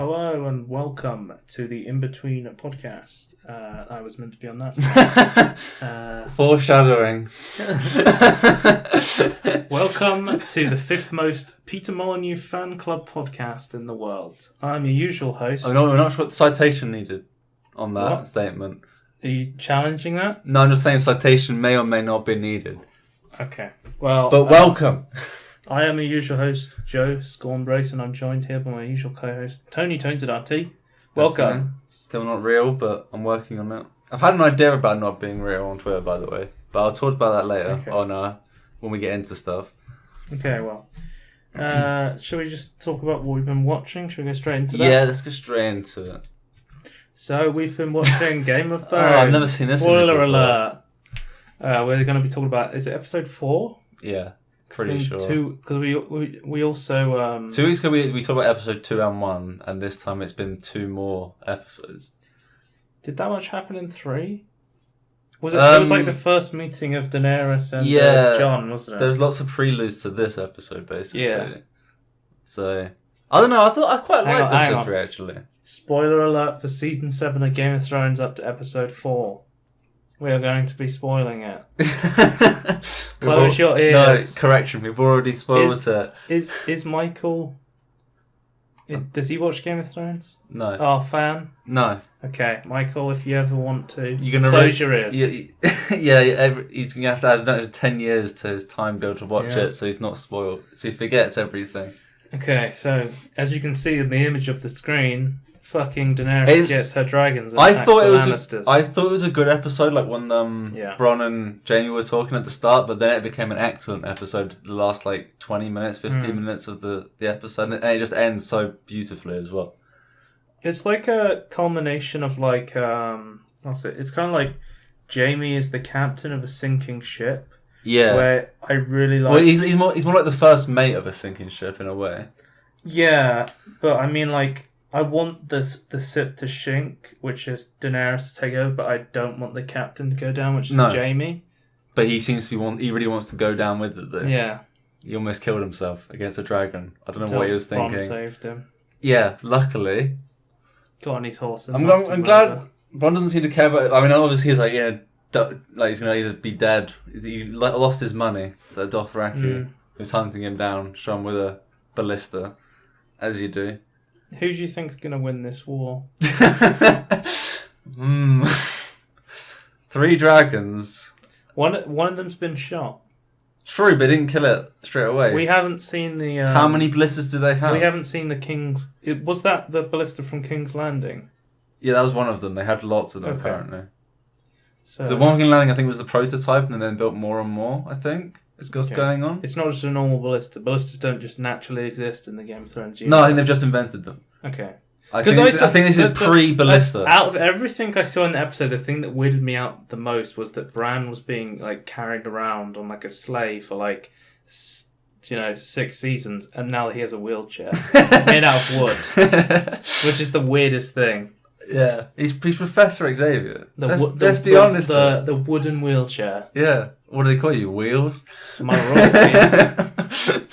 Hello and welcome to the Inbetween podcast. I was meant to be on that side. Foreshadowing. Welcome to the fifth most Peter Molyneux fan club podcast in the world. I'm your usual host. We're not sure what the citation needed on that What? statement. Are you challenging that? No, I'm just saying citation may or may not be needed. Okay. Well, But welcome. I am your usual host, Joe Scornbrace, and I'm joined here by my usual co-host, Tony Tonesarati. Welcome. That's fine. Still not real, but I'm working on it. I've had an idea about not being real on Twitter, by the way. But I'll talk about that later when we get into stuff. Okay, well. Shall we just talk about what we've been watching? Shall we go straight into that? Yeah, let's go straight into it. So, we've been watching Game of Thrones. I've never seen this. Spoiler alert. We're going to be talking about, is it episode 4? Yeah, pretty sure. Because we also... 2 weeks ago we talked about episode 2 and 1, and this time it's been 2 more episodes. Did that much happen in 3? Was it? It was like the first meeting of Daenerys and Jon, wasn't it? There was lots of preludes to this episode, basically. Yeah. So I don't know. I quite Hang liked on. episode 3 actually. Spoiler alert for season 7 of Game of Thrones up to episode 4. We are going to be spoiling it. Close your ears. No, correction. We've already spoiled it. Is Michael? Does he watch Game of Thrones? No. Our fan? No. Okay, Michael, if you ever want to, You're gonna close your ears. He's gonna have to add another 10 years to his time to be able to watch it, so he's not spoiled. So he forgets everything. Okay, so as you can see in the image of the screen, fucking Daenerys gets her dragons. And I thought Lannisters. it was a good episode, like when Bronn and Jaime were talking at the start, but then it became an excellent episode. The last 20 minutes, 15 minutes of the episode, and it just ends so beautifully as well. It's like a culmination of it's kind of like Jaime is the captain of a sinking ship. Yeah, where I really like. Well, he's more like the first mate of a sinking ship in a way. Yeah, but I mean, I want the ship to sink, which is Daenerys to take over, but I don't want the captain to go down, which is Jaime. But he seems to be he really wants to go down with it, though. Yeah. He almost killed himself against a dragon. I don't know what he was thinking. Bronn saved him. Yeah, luckily. Got on his horse. I'm glad Bronn doesn't seem to care about it. I mean, obviously he's he's going to either be dead. He lost his money to the Dothraki, who's hunting him down, shot him with a ballista, as you do. Who do you think's going to win this war? 3 dragons. One of them's been shot. True, but didn't kill it straight away. We haven't seen the... How many ballistas do they have? We haven't seen the King's... Was that the ballista from King's Landing? Yeah, that was one of them. They had lots of them, apparently. So the one King's Landing, I think, was the prototype, and then built more and more, I think. Is what's going on. It's not just a normal ballista. Ballistas don't just naturally exist in the Game of Thrones universe. No, I think they've just invented them. Okay. I think this is pre-ballista. Out of everything I saw in the episode, the thing that weirded me out the most was that Bran was being carried around on a sleigh for 6 seasons, and now he has a wheelchair made out of wood, which is the weirdest thing. Yeah, he's Professor Xavier. Let's be honest. The wooden wheelchair. Yeah. What do they call you? Wheels? My royalties.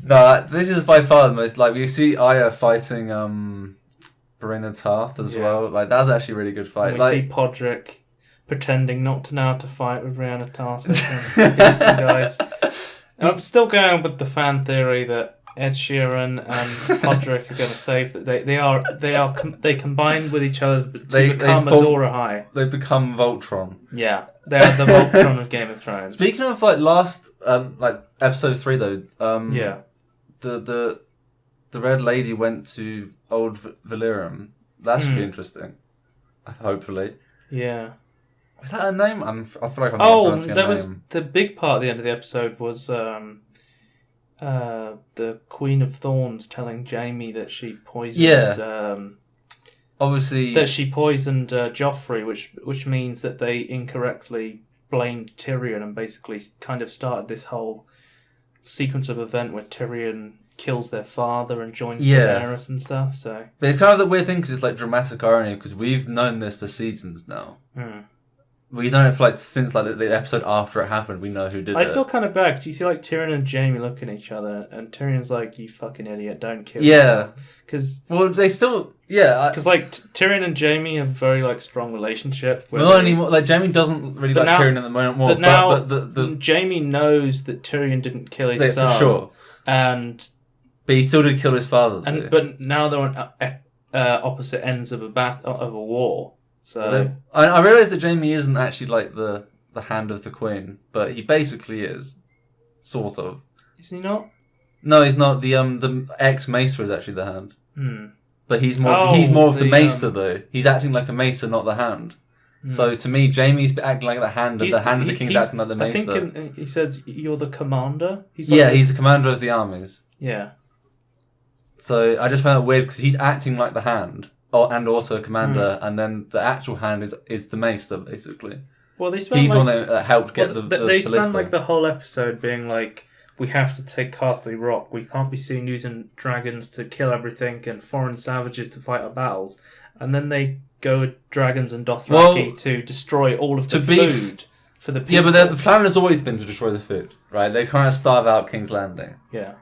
No, this is by far the most we see Arya fighting Brynna Tarth as well. That was actually a really good fight. And we see Podrick pretending not to know how to fight with Brianna Tarth against some guys. And I'm still going with the fan theory that Ed Sheeran and Podrick are going to save that they combined with each other to become Azor Ahai. They become Voltron. Yeah, they are the Voltron of Game of Thrones. Speaking of last episode 3 though, the Red Lady went to Old Valyrium. That should be interesting. Hopefully. Yeah. Was that her name? I feel like I'm not pronouncing her name. Was the big part at the end of the episode was the Queen of Thorns telling Jaime that she poisoned. Obviously, that she poisoned Joffrey, which means that they incorrectly blamed Tyrion and basically kind of started this whole sequence of event where Tyrion kills their father and joins Daenerys and stuff. So, but it's kind of the weird thing because it's dramatic irony because we've known this for seasons now. We've known it for since the episode after it happened. We know who did it. I feel kind of bad because you see Tyrion and Jaime look at each other and Tyrion's like, "You fucking idiot, don't kill yourself." Because they still, yeah. like Tyrion and Jaime have a very like strong relationship. Not anymore. Like Jaime doesn't really like Tyrion at the moment more. But now, the Jaime knows that Tyrion didn't kill his son for sure, but he still did kill his father. But now they're on opposite ends of a war. So I realise that Jaime isn't actually like the hand of the Queen, but he basically is, sort of. Is he not? No, he's not. The ex-Maester is actually the hand. But he's more of the Maester though. He's acting like a Maester, not the hand. So to me, Jaime's acting like the hand, and the hand of the King's acting like the Maester. I think he says you're the commander. He's the commander of the armies. Yeah. So I just found it weird because he's acting like the hand, and also a commander, and then the actual hand is the Maester basically. Well, he's the one that helped get the They spent ballista. like the whole episode being like, we have to take Castle Rock. We can't be seen using dragons to kill everything and foreign savages to fight our battles. And then they go with dragons and Dothraki to destroy all of the food for the people. Yeah, but the plan has always been to destroy the food, right? They're trying to starve out King's Landing. Yeah.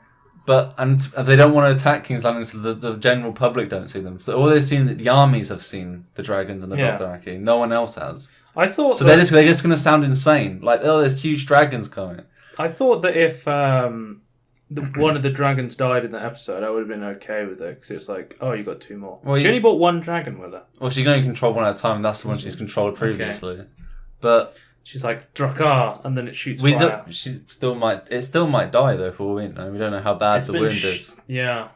And they don't want to attack King's Landing, so the general public don't see them. So all they've seen, the armies have seen the dragons and the Dothraki. No one else has. I thought so. They're just going to sound insane. Like, oh, there's huge dragons coming. I thought that if one of the dragons died in the episode, I would have been okay with it because it's like, oh, you got two more. Well, she only bought one dragon with her. Well, she can only control one at a time. And that's the one she's controlled previously. Okay. But she's like Drakkar, and then it shoots fire. It still might die though. For all we know, we don't know how bad the wound is. Yeah.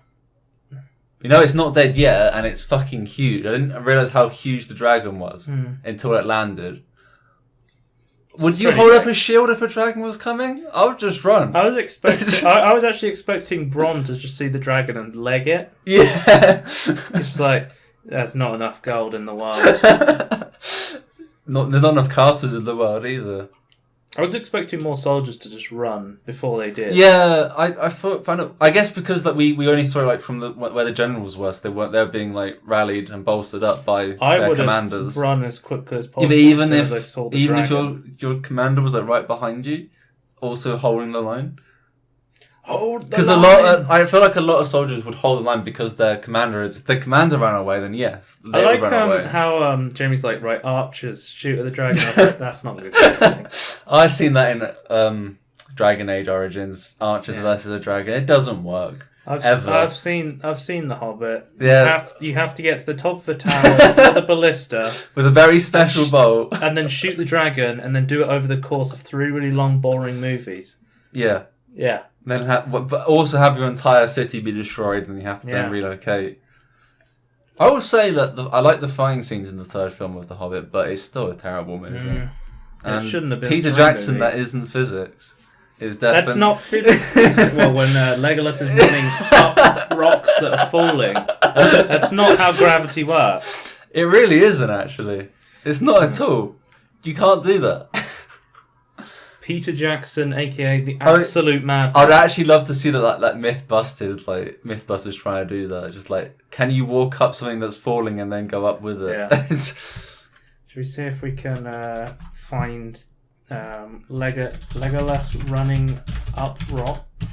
You know, it's not dead yet, and it's fucking huge. I didn't realize how huge the dragon was until it landed. Would you hold up a shield if a dragon was coming? I would just run. I was expecting. I was actually expecting Bronn to just see the dragon and leg it. Yeah. It's like there's not enough gold in the world. There's not enough castles in the world either. I was expecting more soldiers to just run before they did. Yeah, I found it. I guess because that we only saw like from where the generals were, so they were being like rallied and bolstered up by their commanders. I would have run as quickly as possible. Yeah, even if I saw the dragon. your commander was like right behind you, also holding the line. Hold the line. Because I feel like a lot of soldiers would hold the line because their commander is. If their commander ran away, then yes, they would run away. How Jamie's like, right, archers shoot at the dragon. I was like, that's not good. I've seen that in Dragon Age Origins, archers versus a dragon. It doesn't work. I've seen The Hobbit. Yeah, you have to get to the top of the tower with a ballista with a very special bolt, and then shoot the dragon, and then do it over the course of 3 really long, boring movies. Yeah. Yeah. Then but also have your entire city be destroyed, and you have to then relocate. I would say that I like the fighting scenes in the third film of The Hobbit, but it's still a terrible movie. And it shouldn't have been. Peter Jackson, that isn't physics. Is definitely... That's not physics. Well, when Legolas is running up rocks that are falling, that's not how gravity works. It really isn't, actually. It's not at all. You can't do that. Peter Jackson, aka the absolute madman. I'd actually love to see that like myth busted, like Mythbusters trying to do that. Just like, can you walk up something that's falling and then go up with it? Yeah. Should we see if we can find Legolas running up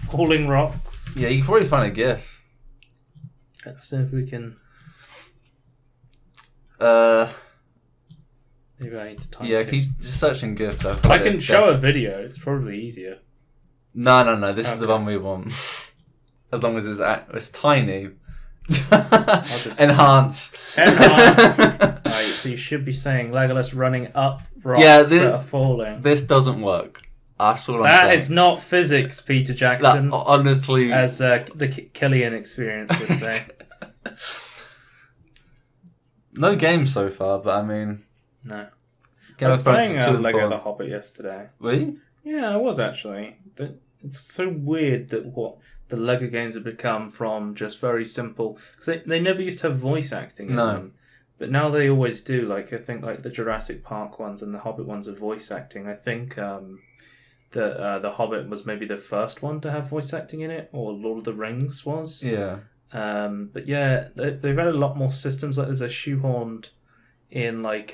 falling rocks? Yeah, you can probably find a GIF. Let's see if we can. Maybe I need to type. Yeah, can you just search in GIFs? I can show a video. It's probably easier. No. This is the one we want. As long as it's tiny. Enhance. Right, so you should be saying Legolas running up rocks that are falling. This doesn't work. That's all I'm saying. That is not physics, Peter Jackson. Honestly. As the Killian experience would say. No games so far, but I mean... No. Game I was playing Lego important. The Hobbit yesterday. Were you? Yeah, I was actually. It's so weird that what the Lego games have become from just very simple... Because they never used to have voice acting in them. But now they always do. Like I think like the Jurassic Park ones and the Hobbit ones are voice acting. I think the Hobbit was maybe the first one to have voice acting in it, or Lord of the Rings was. Yeah. But yeah, they've had a lot more systems. Like there's a shoehorned in like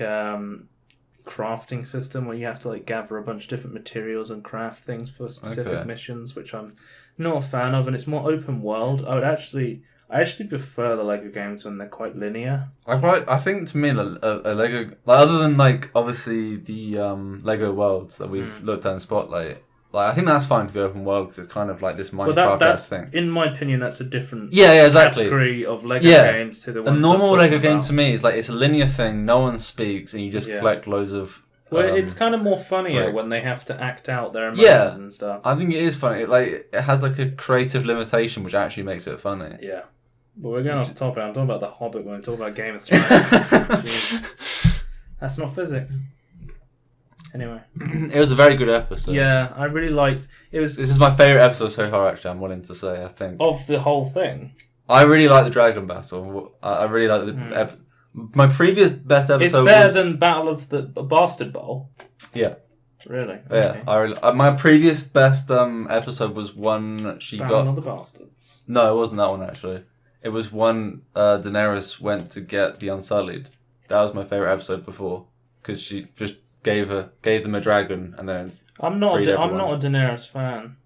crafting system where you have to like gather a bunch of different materials and craft things for specific missions, which I'm not a fan of, and it's more open world. I actually prefer the Lego games when they're quite linear. I think to me, a Lego, like other than like obviously the Lego worlds that we've looked at in Spotlight, like I think that's fine to be open world because it's kind of like this Minecraft thing. In my opinion, that's a different exactly. category of Lego games to the ones a normal Lego game about. to me is like it's a linear thing. No one speaks, and you just collect loads of. Well, it's kind of more funnier bricks. when they have to act out their emotions and stuff. I think it is funny. It has like a creative limitation, which actually makes it funny. Yeah. But we're going off topic. I'm talking about The Hobbit when we're talking about Game of Thrones. Jeez. That's not physics. Anyway. It was a very good episode. Yeah, I really liked... This is my favourite episode so far, actually, I'm willing to say, I think. Of the whole thing? I really like the dragon battle. I really like the... My previous best episode It's better than Battle of the Bastard Bowl? Yeah. Really? Yeah. Okay. My previous best episode was one she Battle of the Bastards. No, it wasn't that one, actually. It was one Daenerys went to get the Unsullied. That was my favourite episode before. Because she just gave them a dragon and then I'm not a Daenerys fan.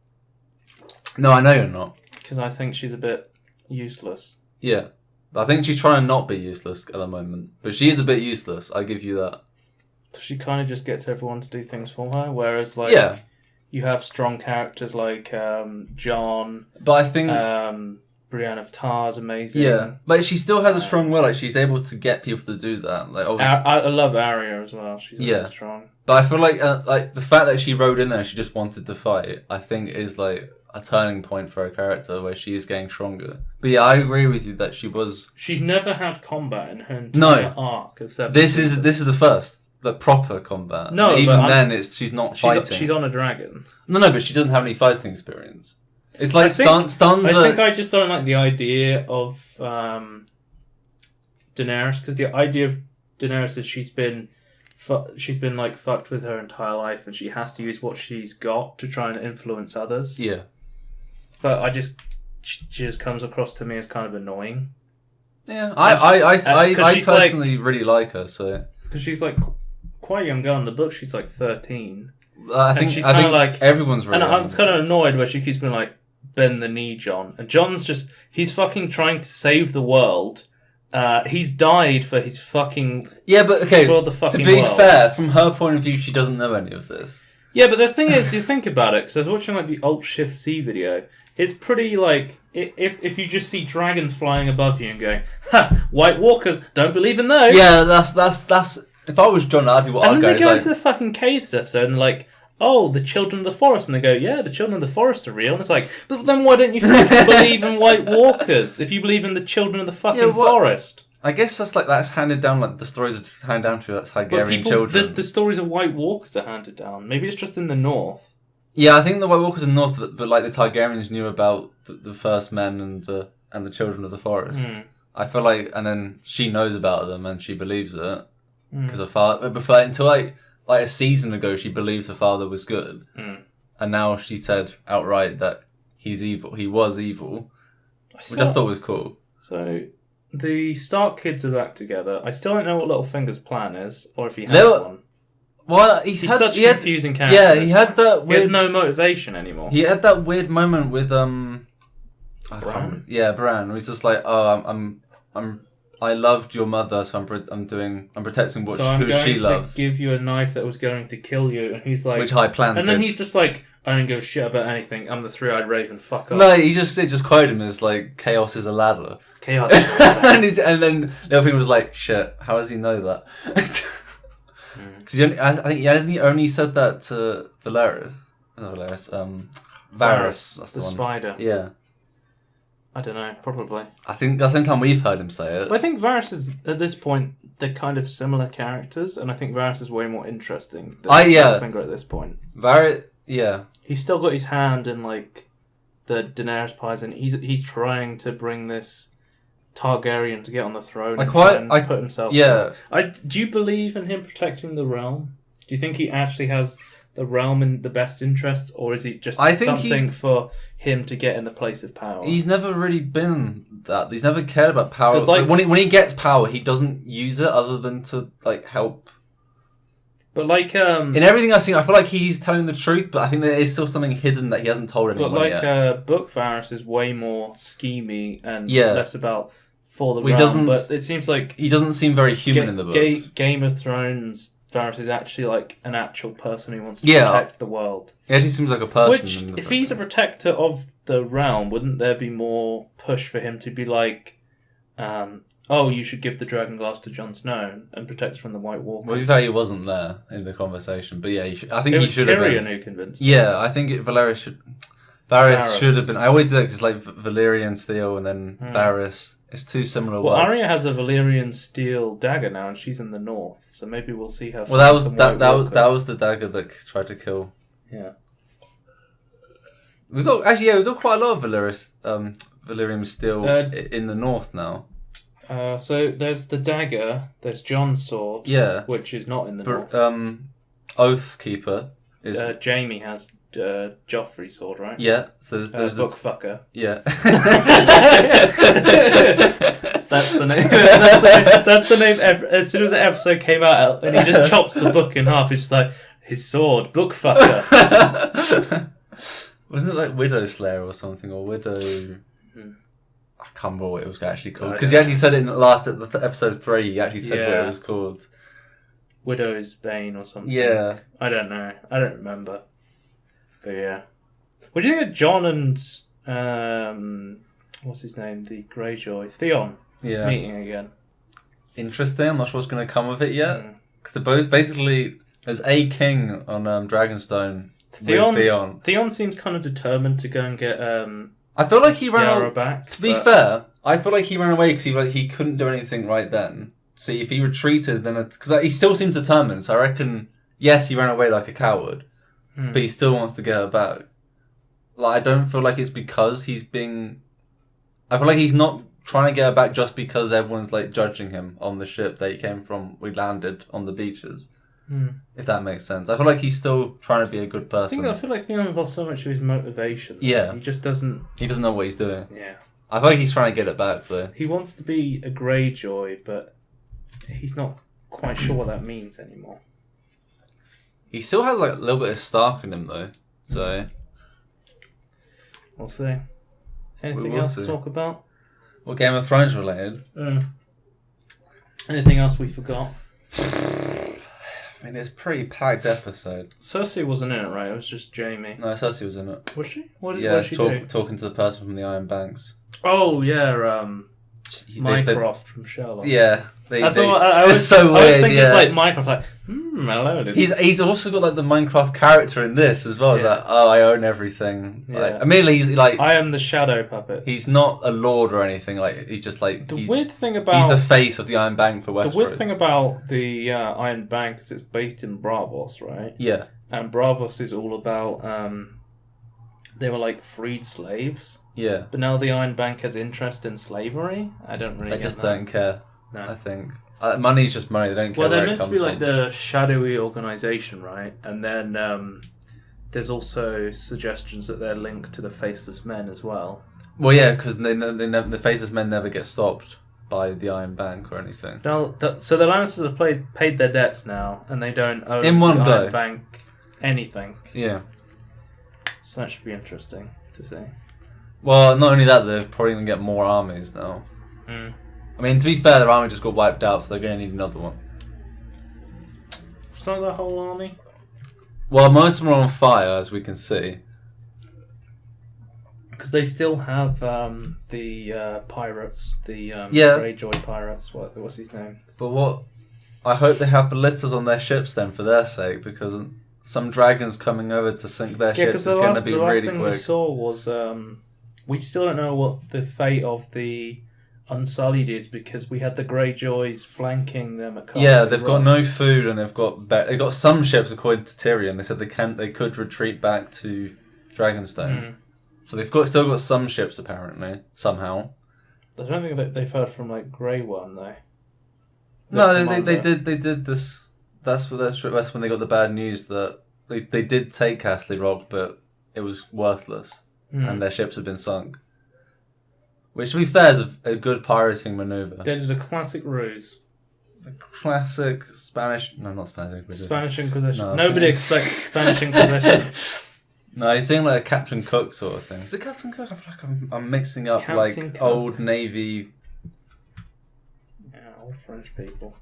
No, I know you're not. Because I think she's a bit useless. Yeah. I think she's trying to not be useless at the moment. But she is a bit useless, I give you that. She kind of just gets everyone to do things for her. Whereas, like, you have strong characters like Jon. But I think... Brienne of Tar's amazing. Yeah, but she still has a strong will. Like she's able to get people to do that. Like I love Arya as well. She's really strong. But I feel like the fact that she rode in there, she just wanted to fight. I think is like a turning point for her character where she is getting stronger. But yeah, I agree with you that she was. She's never had combat in her entire arc of 7 This is the first proper combat. No, even then she's not fighting. She's on a dragon. No, but she doesn't have any fighting experience. It's like stuns. I think I just don't like the idea of Daenerys, because the idea of Daenerys is she's been like fucked with her entire life, and she has to use what she's got to try and influence others. Yeah, but she just comes across to me as kind of annoying. Yeah, I personally really like her. So because she's like quite a young girl in the book, she's like 13. I think she's kind of like everyone's really. And I'm kind of annoyed where she keeps being like, bend the knee, Jon. And Jon's just, he's fucking trying to save the world. He's died for his fucking... Yeah, but okay, for the fucking to be world. fair, from her point of view, she doesn't know any of this. Yeah, but the thing is, you think about it, because I was watching like the Alt Shift C video, it's pretty like, if you just see dragons flying above you and going, ha, White Walkers, don't believe in those. Yeah, that's if I was Jon, that'd be what I'd go. And then they go into the fucking caves episode and like, oh, the children of the forest. And they go, yeah, the children of the forest are real. And it's like, but then why don't you fucking believe in White Walkers if you believe in the children of the fucking forest? I guess that's handed down, like the stories are handed down to that's Hungarian children. The stories of White Walkers are handed down. Maybe it's just in the north. Yeah, I think the White Walkers are north, but like the Targaryens knew about the first men and the children of the forest. I feel like, and then she knows about them and she believes it because her father. Before until like a season ago, she believed her father was good, and now she said outright that he's evil. He was evil, which I thought was cool. So the Stark kids are back together. I still don't know what Littlefinger's plan is, or if he has one. Well, he's such a confusing character. Yeah, he had that. He has no motivation anymore. He had that weird moment with Bran. Yeah, Bran. He's just like, oh, I loved your mother, so I'm protecting who she loves. So I'm going to give you a knife that was going to kill you, and he's like, which I planted. And then he's just like, I don't give a shit about anything. I'm the three-eyed raven. Fuck off. No, it just quoted him as like, chaos is a ladder. Chaos is a ladder. and then the other thing was like, shit, how does he know that? Because I think hasn't he only said that to Varys? That's the spider. Yeah. I don't know, probably. I think that's the only time we've heard him say it. But I think Varys is, at this point, they're kind of similar characters, and I think Varys is way more interesting than Littlefinger at this point. Varys, yeah. He's still got his hand in, like, the Daenerys pies, and he's trying to bring this Targaryen to get on the throne and put himself in. Do you believe in him protecting the realm? Do you think he actually has the realm in the best interests, or is it just something for him to get in the place of power? He's never really been that. He's never cared about power. Like, when he gets power, he doesn't use it other than to like help But like in everything I've seen, I feel like he's telling the truth, but I think there is still something hidden that he hasn't told anyone yet. But like Book Varys is way more schemy and Yeah. less about for the Well, he realm. doesn't- But it seems like He doesn't seem very human in the books. Game of Thrones Varys is actually like an actual person who wants to Yeah. protect the world. He actually seems like a person. Which, in the if book. he's a protector of the realm, wouldn't there be more push for him to be like, oh, you should give the dragon glass to Jon Snow and protect from the White Walkers? Well, in fact, he wasn't there in the conversation, but yeah, I think It he was should have Tyrion been. who convinced. Yeah, I think Varys should have been. I always do that because like Valyrian steel and then Varys. It's two similar Well, words. Arya has a Valyrian steel dagger now, and she's in the north, so maybe we'll see her. Well, that was fight some that White was that Walkers. was the dagger that tried to kill. Yeah. We got quite a lot of Valyrian steel in the north now. So there's the dagger. There's Jon's sword. Yeah, Which is not in the north. Oathkeeper is Jaime has Joffrey's sword, right? yeah. So there's Book fucker. yeah. That's the name. That's the name. As soon as the episode came out, and he just chops the book in half, it's like his sword, book fucker. Wasn't it like Widow Slayer or something, or Widow? I can't remember what it was actually called I because don't he actually said it in episode 3. He actually said what Yeah. it was called. Widow's Bane or something. Yeah. I don't know. I don't remember. But yeah. What do you think of Jon and what's his name? The Greyjoy, Theon, Yeah. meeting again? Interesting. I'm not sure what's going to come of it yet. Mm. Because they're both basically there's a king on Dragonstone with Theon. Theon seems kind of determined to go and get I feel like he ran Yara away. back. To be fair, I feel like he ran away because he couldn't do anything right then. So if he retreated, then because he still seemed determined. So I reckon yes, he ran away like a coward, but he still wants to get her back. Like I don't feel like it's because he's being. I feel like he's not trying to get her back just because everyone's like judging him on the ship that he came from. We landed on the beaches. If that makes sense. I feel like he's still trying to be a good person. I feel like Theon's lost so much of his motivation. Yeah. He just doesn't. He doesn't know what he's doing. Yeah. I feel like he's trying to get it back though. He wants to be a Greyjoy, but he's not quite sure what that means anymore. He still has like a little bit of Stark in him though. So We'll see. Anything will else see. to talk about? Well, Game of Thrones related. Anything else we forgot? I mean, it's a pretty packed episode. Cersei wasn't in it, right? It was just Jaime. No, Cersei was in it. Was she? What did Yeah, she do? talking to the person from the Iron Banks. Oh, yeah, They- Mycroft from Sherlock. Yeah. That's all, I always, it's so I always weird, think yeah. it's like Mycroft, like, hello. He's also got like the Minecraft character in this as well. It's Yeah. like, oh, I own everything. Yeah. Like, immediately he's like, I am the shadow puppet. he's not a lord or anything. Like he's just like The he's, weird thing about he's the face of the Iron Bank for Westeros. the weird thing about the Iron Bank is it's based in Bravos, right? yeah, And Bravos is all about they were like freed slaves, yeah. but now the Iron Bank has interest in slavery. I don't really. They get just that. don't care. No. I think money's just money. They don't care. Well, they're where meant it to be comes like from. the shadowy organization, right? And then there's also suggestions that they're linked to the Faceless Men as well. Well, yeah, because the Faceless Men never get stopped by the Iron Bank or anything. Now, so the Lannisters have paid their debts now, and they don't owe In one the go. Iron Bank anything. Yeah. So that should be interesting to see. Well, not only that, they're probably going to get more armies now. I mean, to be fair, their army just got wiped out, so they're going to need another one. It's not the whole army. Well, most of them are on fire, as we can see. Because they still have the pirates, the Greyjoy pirates. What's his name? But what... I hope they have ballistas on their ships then, for their sake, because some dragons coming over to sink their ships is going to be the last really thing quick. we saw was we still don't know what the fate of the Unsullied is because we had the Greyjoys flanking them at Castle Yeah, they've got Rock. no food and they've got some ships according to Tyrion. They said they could retreat back to Dragonstone. So they've still got some ships apparently somehow. I don't think that they've heard from like Grey Worm though. No, they did this. That's when they got the bad news that they did take Castle Rock, but it was worthless and their ships had been sunk. Which, to be fair, is a good pirating maneuver. They did a classic ruse. classic Spanish. No, not Spanish Inquisition. Spanish Inquisition. No, Nobody expects Spanish Inquisition. No, he's doing like a Captain Cook sort of thing. Is it Captain Cook? I feel like I'm mixing up Captain Cook. Old Navy. Yeah, old French people.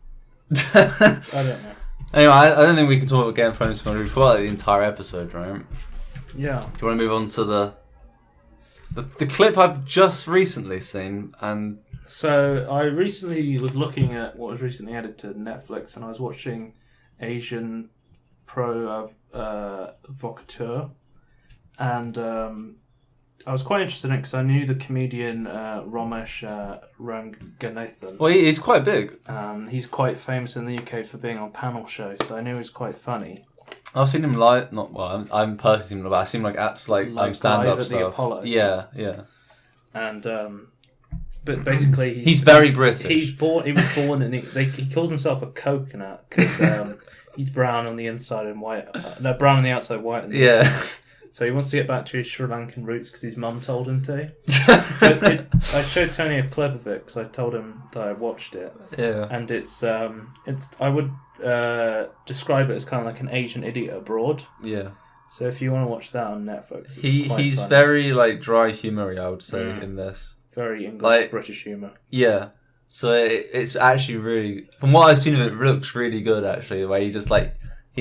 I don't know. Anyway, I don't think we can talk about Game of Thrones for the entire episode, right? Yeah. Do you want to move on to the clip I've just recently seen? And so I recently was looking at what was recently added to Netflix, and I was watching Asian Provocateur, and I was quite interested in it because I knew the comedian Ramesh Ranganathan. Well, he's quite big. He's quite famous in the UK for being on panel shows, so I knew he was quite funny. I've seen him live. Not well. I'm personally seen him, but I've seen him like stand up live at stuff. the Apollo. Yeah. And but basically he's very British. He was born and he calls himself a coconut because he's brown on the inside and white. No, brown on the outside, white on the inside. So he wants to get back to his Sri Lankan roots because his mum told him to. I showed Tony a clip of it because I told him that I watched it. Yeah. And it's I would describe it as kind of like an Asian idiot abroad. Yeah. So if you want to watch that on Netflix, he's funny. very like dry humor, I would say, in this. Very English, like, British humour. Yeah. So it's actually really, from what I've seen of it, looks really good actually. The way he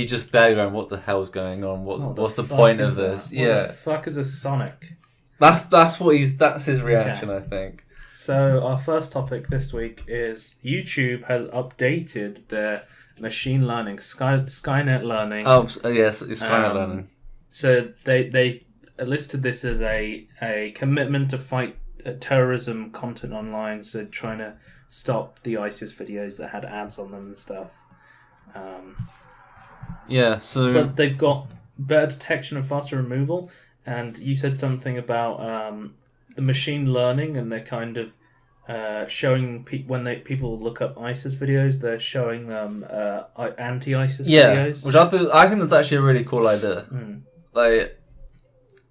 just there going, what the hell's going on? What's the point of this? What the fuck is a Sonic? That's his reaction, okay. I think. So our first topic this week is YouTube has updated their machine learning, Skynet learning. Oh yes, it's Skynet learning. So they listed this as a commitment to fight terrorism content online. So trying to stop the ISIS videos that had ads on them and stuff. But they've got better detection and faster removal. And you said something about the machine learning, and they're kind of showing when people look up ISIS videos, they're showing them anti-ISIS videos. Which I think that's actually a really cool idea. Like,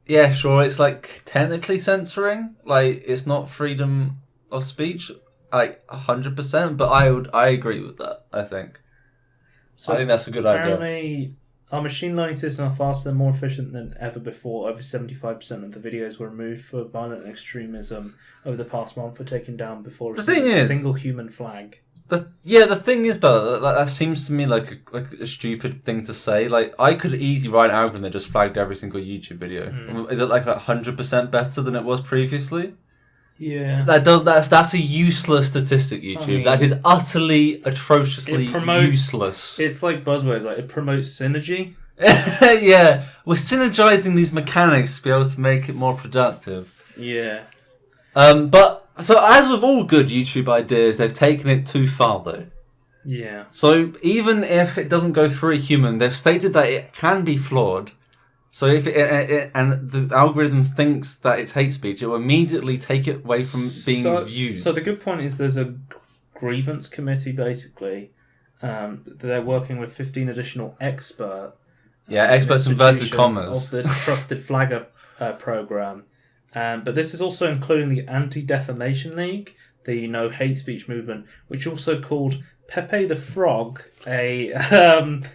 yeah, sure, it's like technically censoring. Like, it's not freedom of speech, like 100%. But I agree with that. I think. So I think that's a good idea. Apparently, our machine learning systems are faster and more efficient than ever before. Over 75% of the videos were removed for violent extremism over the past month for taken down before receiving a single human flag. The thing is, but that seems to me like a stupid thing to say. Like, I could easily write an algorithm that just flagged every single YouTube video. Is it like 100% better than it was previously? Yeah. That's a useless statistic, YouTube. I mean, that is utterly atrociously useless. It's like buzzwords, like it promotes synergy. Yeah. We're synergizing these mechanics to be able to make it more productive. Yeah. But so as with all good YouTube ideas, they've taken it too far though. Yeah. So even if it doesn't go through a human, they've stated that it can be flawed. So if and the algorithm thinks that it's hate speech, it will immediately take it away from being viewed. So the good point is there's a grievance committee, basically. They're working with 15 additional experts. Yeah, experts inverted commas. Of the Trusted Flagger program. But this is also including the Anti-Defamation League, the No Hate Speech movement, which also called Pepe the Frog a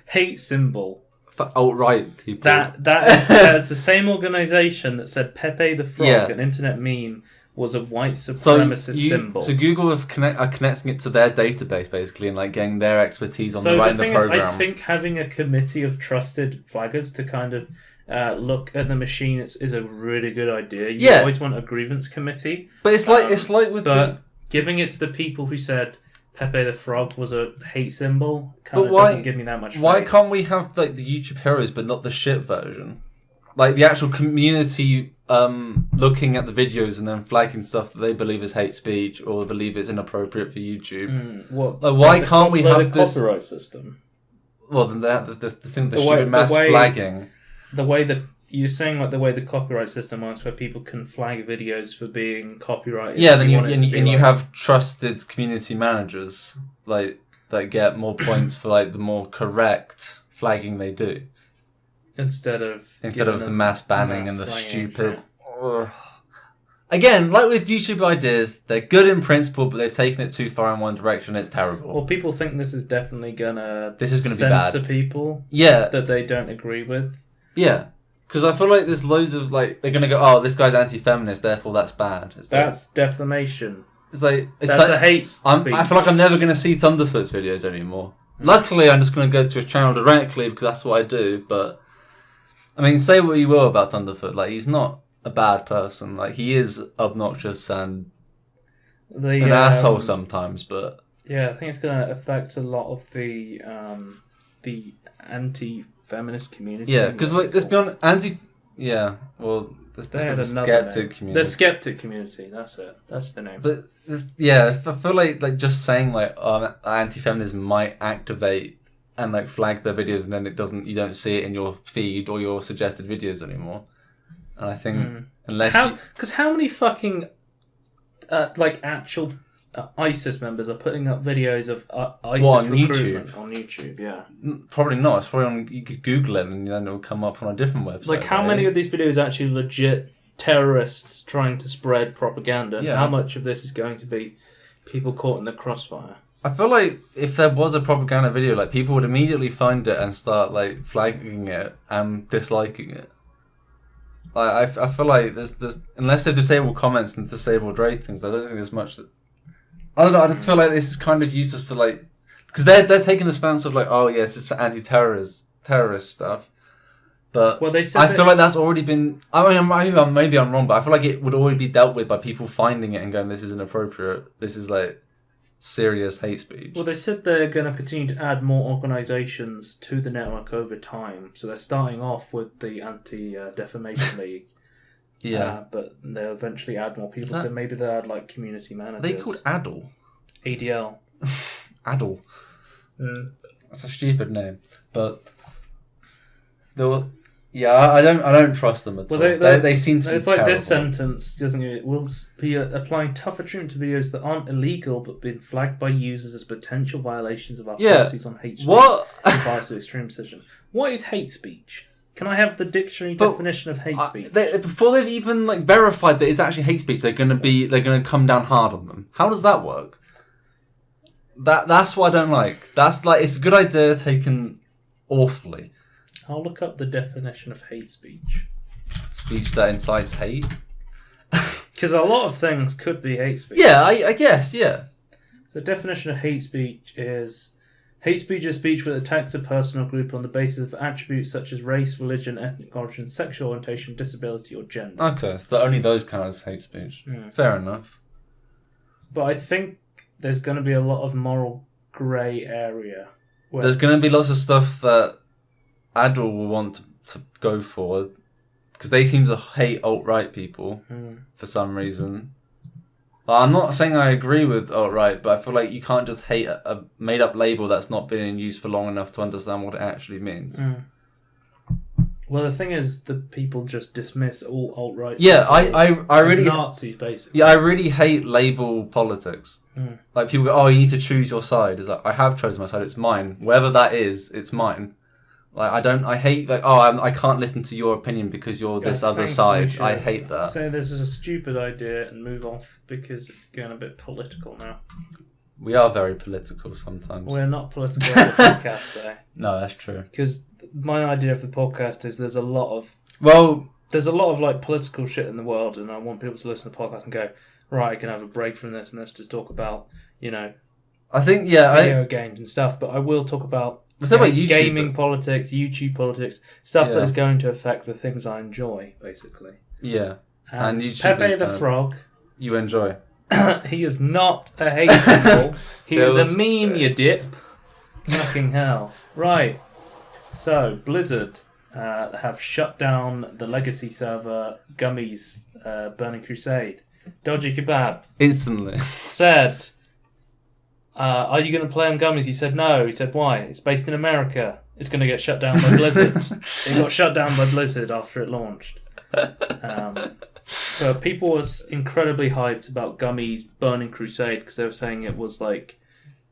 hate symbol. For alt-right people. That is the same organisation that said Pepe the Frog, an internet meme, was a white supremacist symbol. So Google are connecting it to their database, basically, and like getting their expertise on the program. I think having a committee of trusted flaggers to kind of look at the machine is a really good idea. You always want a grievance committee. But giving it to the people who said Pepe the Frog was a hate symbol doesn't give me that much faith. Why can't we have like the YouTube heroes but not the shit version? Like the actual community looking at the videos and then flagging stuff that they believe is hate speech or believe it's inappropriate for YouTube. Why can't we have this copyright system? Well, then the thing, the stupid mass flagging. The way that you're saying, like the way the copyright system works, where people can flag videos for being copyrighted. Yeah, then you have trusted community managers like that get more points for like the more correct flagging they do, instead of the mass banning and the stupid. again, like with YouTube ideas, they're good in principle, but they've taken it too far in one direction. It's terrible. Well, people think this is definitely gonna censor be bad. People that they don't agree with. Yeah, because I feel like there's loads of like they're gonna go, oh, this guy's anti-feminist, therefore that's bad. That's defamation. It's like that's a hate speech. I feel like I'm never gonna see Thunderfoot's videos anymore. Luckily, I'm just gonna go to his channel directly because that's what I do. But I mean, say what you will about Thunderfoot, like he's not a bad person. Like he is obnoxious and an asshole sometimes, but yeah, I think it's going to affect a lot of the anti-feminist community. Yeah, because let's be honest, well, there's the skeptic community. The skeptic community, that's it. That's the name. But yeah, I feel like just saying like anti-feminism might activate and like flag their videos, and then you don't see it in your feed or your suggested videos anymore. And I think because how many fucking like actual ISIS members are putting up videos of ISIS recruitment on YouTube? Yeah, probably not. It's probably on. You could Google it and then it'll come up on a different website. Like how many of these videos are actually legit terrorists trying to spread propaganda? Yeah. How much of this is going to be people caught in the crossfire? I feel like if there was a propaganda video, like people would immediately find it and start like flagging it and disliking it. Like I feel like there's unless they disable comments and disabled ratings, I don't think there's much that. I don't know. I just feel like this is kind of useless for like because they're taking the stance of like, oh yes, it's for terrorist stuff. But I feel like that's already been. I mean, maybe I'm wrong, but I feel like it would already be dealt with by people finding it and going, this is inappropriate. This is like serious hate speech. Well, they said they're going to continue to add more organisations to the network over time. So they're starting off with the Anti-Defamation League. Yeah. But they'll eventually add more people. So maybe they'll add like community managers. Are they called ADL? ADL. ADL. That's a stupid name. But I don't trust them at all. They seem to be It's like terrible. This sentence, doesn't it? Will be applying tougher treatment to videos that aren't illegal but been flagged by users as potential violations of our policies on hate speech. What? Prior to extreme decision. What is hate speech? Can I have the dictionary definition of hate speech? Before they've even like verified that it's actually hate speech, they're going to come down hard on them. How does that work? That's what I don't like. That's like it's a good idea taken awfully. I'll look up the definition of hate speech. Speech that incites hate? Because a lot of things could be hate speech. Yeah, I guess, yeah. So the definition of hate speech is... Hate speech is speech that attacks a person or group on the basis of attributes such as race, religion, ethnic origin, sexual orientation, disability, or gender. Okay, so only those count as hate speech. Yeah. Fair enough. But I think there's going to be a lot of moral grey area. There's going to be lots of stuff that ADL will want to go for because they seem to hate alt-right people for some reason. I'm not saying I agree with alt-right, but I feel like you can't just hate a made-up label that's not been in use for long enough to understand what it actually means. Well, the thing is that people just dismiss all alt-right. Yeah, I really Nazis basically. Yeah, I really hate label politics. Like people go, "Oh, you need to choose your side." It's like I have chosen my side. It's mine. Wherever that is, it's mine. Like I hate like I can't listen to your opinion because you're this other side. I hate that. Say this is a stupid idea and move off because it's getting a bit political now. We are very political sometimes. We're not political on the podcast though. No, that's true. Because my idea of the podcast is there's a lot of like political shit in the world, and I want people to listen to the podcast and go, right, I can have a break from this and let's just talk about I think video games and stuff. But I will talk about YouTube, gaming politics, YouTube politics, stuff that is going to affect the things I enjoy, basically. Yeah. And Pepe the Frog. You enjoy. He is not a hate symbol. He is a meme, you dip. Fucking hell. Right. So, Blizzard have shut down the legacy server Gummies Burning Crusade. Dodgy Kebab. Instantly. Said... are you going to play on Gummies? He said no. He said why? It's based in America. It's going to get shut down by Blizzard. It got shut down by Blizzard after it launched. So people was incredibly hyped about Gummies Burning Crusade because they were saying it was like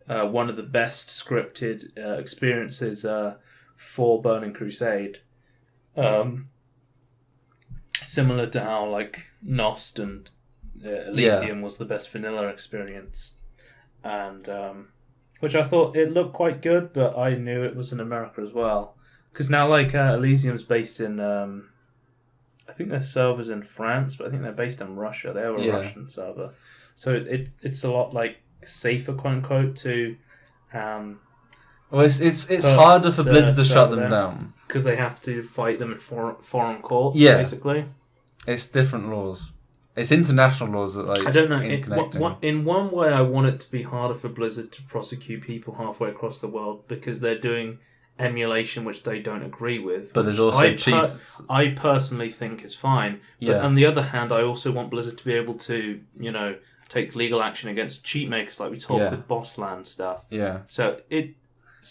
one of the best scripted experiences for Burning Crusade. Similar to how like Nost and Elysium was the best vanilla experience, and which I thought it looked quite good, but I knew it was in America as well. Because now, like, Elysium's based in, I think their server's in France, but I think they're based in Russia. They have a Russian server. So it's a lot, like, safer, quote unquote, to... well, it's harder for Blizzard to shut them down. Because they have to fight them in foreign courts, basically. It's different laws. It's international laws that, like, I don't know. In one way, I want it to be harder for Blizzard to prosecute people halfway across the world because they're doing emulation which they don't agree with. But there's also cheats. I personally think is fine. But on the other hand, I also want Blizzard to be able to, take legal action against cheat makers like we talked with Bossland stuff. Yeah. So it's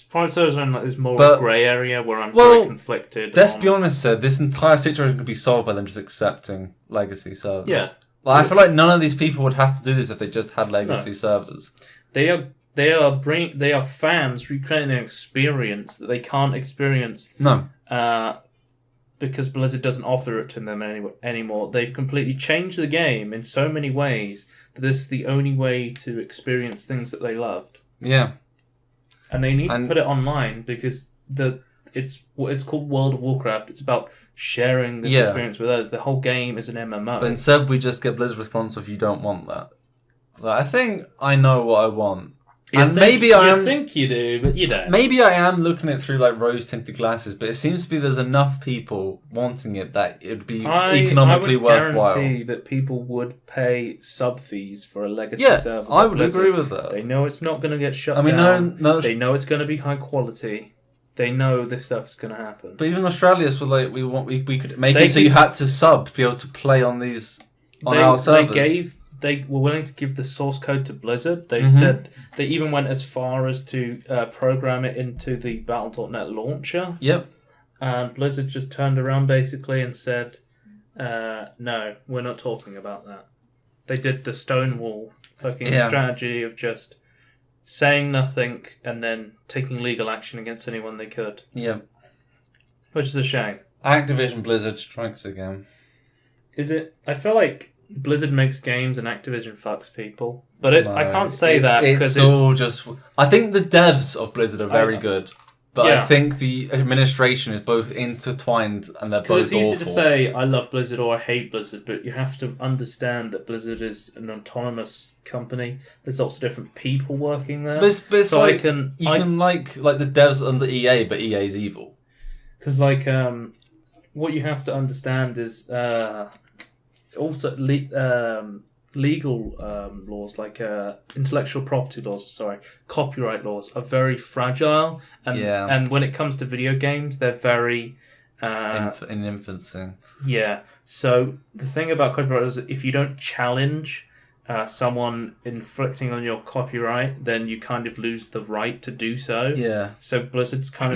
probably sort of like this more grey area where I'm very conflicted. Let's be honest, this entire situation could be solved by them just accepting legacy servers. Yeah. Like, I feel like none of these people would have to do this if they just had legacy servers. They are fans recreating an experience that they can't experience. No. Because Blizzard doesn't offer it to them anymore. They've completely changed the game in so many ways that this is the only way to experience things that they loved. Yeah. And they need to put it online because it's called World of Warcraft. It's about sharing this experience with others. The whole game is an MMO. But instead we just get Blizzard response if you don't want that. Like, I think I know what I want. You think you do, but you don't. Maybe I am looking at it through like rose-tinted glasses, but it seems to be there's enough people wanting it that it'd be economically worthwhile. I would guarantee that people would pay sub fees for a legacy server. I would agree with that. They know it's not going to get shut down. They know it's going to be high quality. They know this stuff is going to happen. But even Australia's were like, we could make it so you had to sub to be able to play on these our servers. They were willing to give the source code to Blizzard. They said they even went as far as to program it into the Battle.net launcher. Yep. And Blizzard just turned around basically and said, no, we're not talking about that. They did the Stonewall fucking strategy of just saying nothing and then taking legal action against anyone they could. Yeah. Which is a shame. Activision Blizzard strikes again. Is it? I feel like Blizzard makes games and Activision fucks people. But I can't say that because it's all just... I think the devs of Blizzard are very good. But I think the administration is both intertwined and they're both awful. It's easy to say, I love Blizzard or I hate Blizzard, but you have to understand that Blizzard is an autonomous company. There's lots of different people working there. But so like, you can like the devs under EA, but EA's evil. Because what you have to understand is also legal laws, like intellectual property laws, copyright laws, are very fragile. And when it comes to video games, they're very... in infancy. Yeah. So the thing about copyright is that if you don't challenge someone inflicting on your copyright, then you kind of lose the right to do so. Yeah. So Blizzard's kind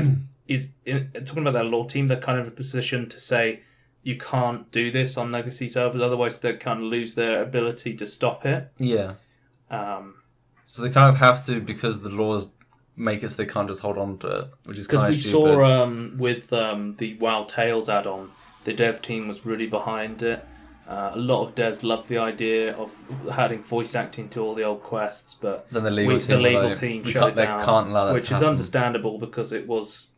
of... talking about their law team, they're kind of in a position to say... You can't do this on legacy servers, otherwise they kind of lose their ability to stop it. Yeah. So they kind of have to, because the laws make it so they can't just hold on to it, which is kind of stupid. Because we saw with the WoW Tales add-on, the dev team was really behind it. A lot of devs loved the idea of adding voice acting to all the old quests, but then the legal team shut it down, they can't allow that which is understandable because it was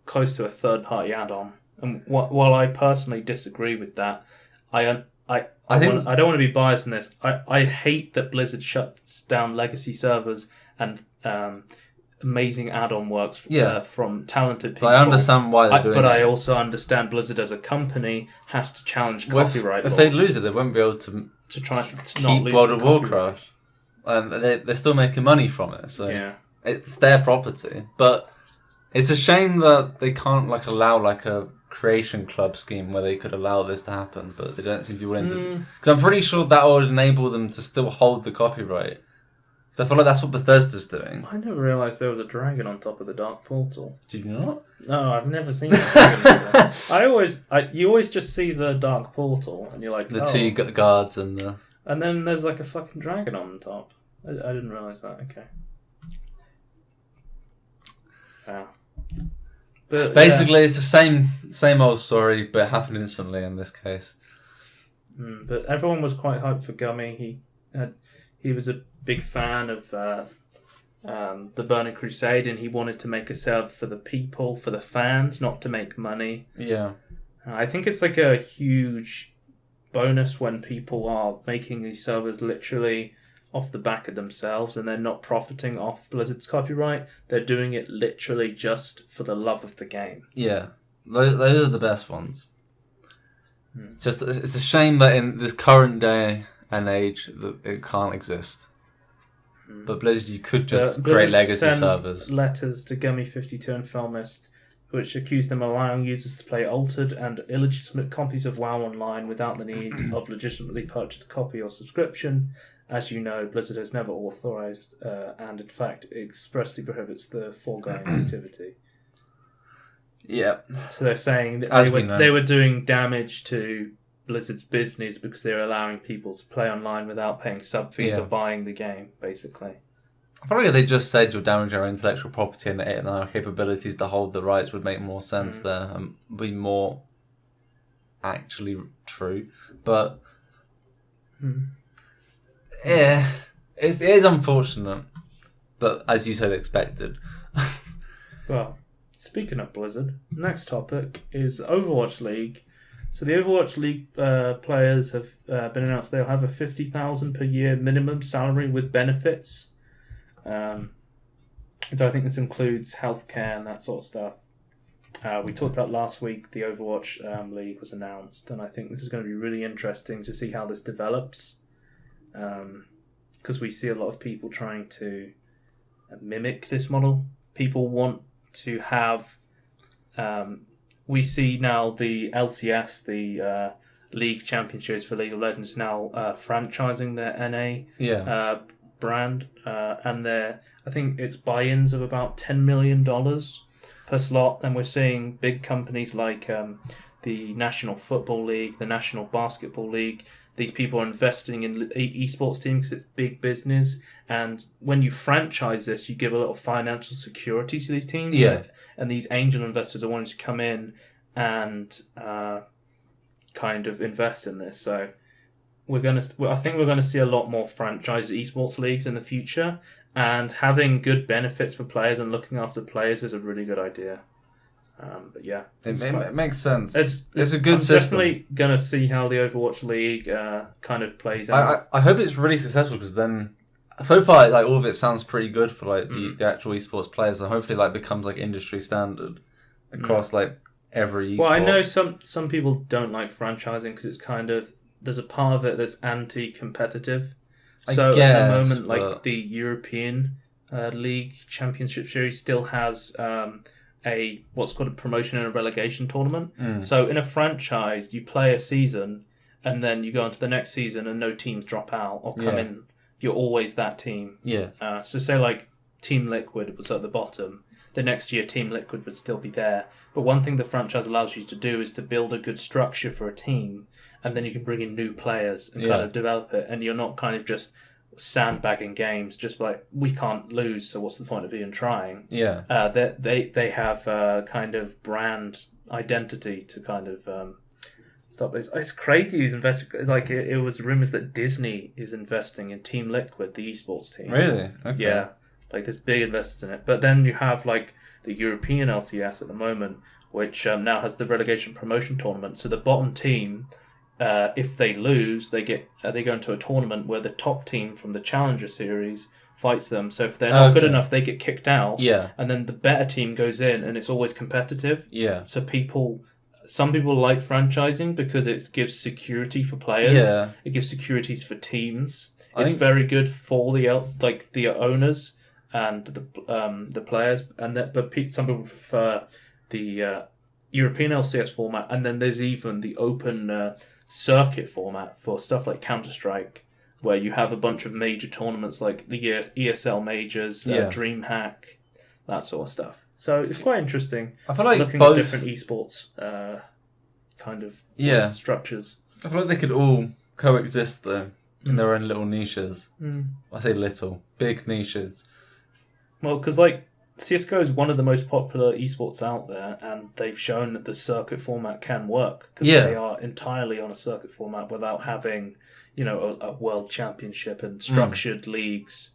close to a third-party add-on. And while I personally disagree with that, I don't want to be biased in this. I hate that Blizzard shuts down legacy servers and amazing add-on works from talented people. But I understand why they're doing it. But I also understand Blizzard as a company has to challenge copyright laws. If they lose it, they won't be able to try to keep World of Warcraft. And they're still making money from it. So it's their property. But it's a shame that they can't allow a creation club scheme where they could allow this to happen, but they don't seem to be willing to. Because I'm pretty sure that would enable them to still hold the copyright. Because I feel like that's what Bethesda's doing. I never realised there was a dragon on top of the Dark Portal. Did you not? No, I've never seen a dragon. You always just see the Dark Portal, and you're like, the two guards and the... And then there's a fucking dragon on top. I didn't realise that. Okay. Wow. But basically, it's the same old story, but it happened instantly in this case. But everyone was quite hyped for Gummy. He was a big fan of the Burning Crusade, and he wanted to make a server for the people, for the fans, not to make money. Yeah. I think it's like a huge bonus when people are making these servers literally off the back of themselves and they're not profiting off Blizzard's copyright. They're doing it literally just for the love of the game. Yeah. Those are the best ones. Just it's a shame that in this current day and age that it can't exist. But Blizzard, you could just create legacy servers. Letters to Gummy52 and Filmist, which accused them of allowing users to play altered and illegitimate copies of WoW online without the need of legitimately purchased copy or subscription. As you know, Blizzard has never authorized and, in fact, expressly prohibits the foregoing activity. Yeah. So they're saying that they were doing damage to Blizzard's business because they're allowing people to play online without paying sub fees or buying the game, basically. I feel like if they just said you're damaging our intellectual property and our capabilities to hold the rights would make more sense there and be more actually true. But yeah, it is unfortunate, but as you said, expected. Well, speaking of Blizzard, next topic is the Overwatch League. So the Overwatch League players have been announced they'll have a $50,000 per year minimum salary with benefits. So I think this includes healthcare and that sort of stuff. We talked about last week, the Overwatch League was announced, and I think this is going to be really interesting to see how this develops. Because we see a lot of people trying to mimic this model. People want to have... we see now the LCS, the League Championships for League of Legends, now franchising their NA brand. And I think it's buy-ins of about $10 million per slot. And we're seeing big companies like the National Football League, the National Basketball League. These people are investing in esports teams because it's big business. And when you franchise this, you give a little financial security to these teams. Yeah. And these angel investors are wanting to come in and kind of invest in this. So I think we're going to see a lot more franchise esports leagues in the future. And having good benefits for players and looking after players is a really good idea. But yeah, it makes sense. It's a good system. Definitely going to see how the Overwatch League kind of plays out. I hope it's really successful because then, so far, like all of it sounds pretty good for like the actual esports players, and hopefully like becomes like industry standard across like every esport. Well, I know some people don't like franchising because it's kind of there's a part of it that's anti-competitive. So at the moment, like the European League Championship Series still has a what's called a promotion and a relegation tournament. So in a franchise, you play a season and then you go on to the next season and no teams drop out or come in. You're always that team. Yeah. So say like Team Liquid was at the bottom. The next year, Team Liquid would still be there. But one thing the franchise allows you to do is to build a good structure for a team, and then you can bring in new players and kind of develop it. And you're not kind of just sandbagging games, just like, we can't lose, so what's the point of even trying? Yeah. They have a kind of brand identity to kind of stop this. It's crazy. He's investing. Like it was rumors that Disney is investing in Team Liquid, the esports team. Really? Okay. Yeah. Like there's big investors in it. But then you have like the European LCS at the moment, which now has the relegation promotion tournament. So the bottom team, if they lose, they go into a tournament where the top team from the Challenger Series fights them. So if they're not good enough, they get kicked out. Yeah. And then the better team goes in, and it's always competitive. Yeah. So some people like franchising because it gives security for players. Yeah. It gives securities for teams. It's very good for the owners and the players, but some people prefer the European LCS format, and then there's even the open circuit format for stuff like Counter-Strike, where you have a bunch of major tournaments like the ESL majors, DreamHack, that sort of stuff. So it's quite interesting. I feel like looking at different esports kind of structures. I feel like they could all coexist though in their own little niches. I say little, big niches. Well, because like CSGO is one of the most popular esports out there, and they've shown that the circuit format can work because they are entirely on a circuit format without having, a world championship and structured leagues,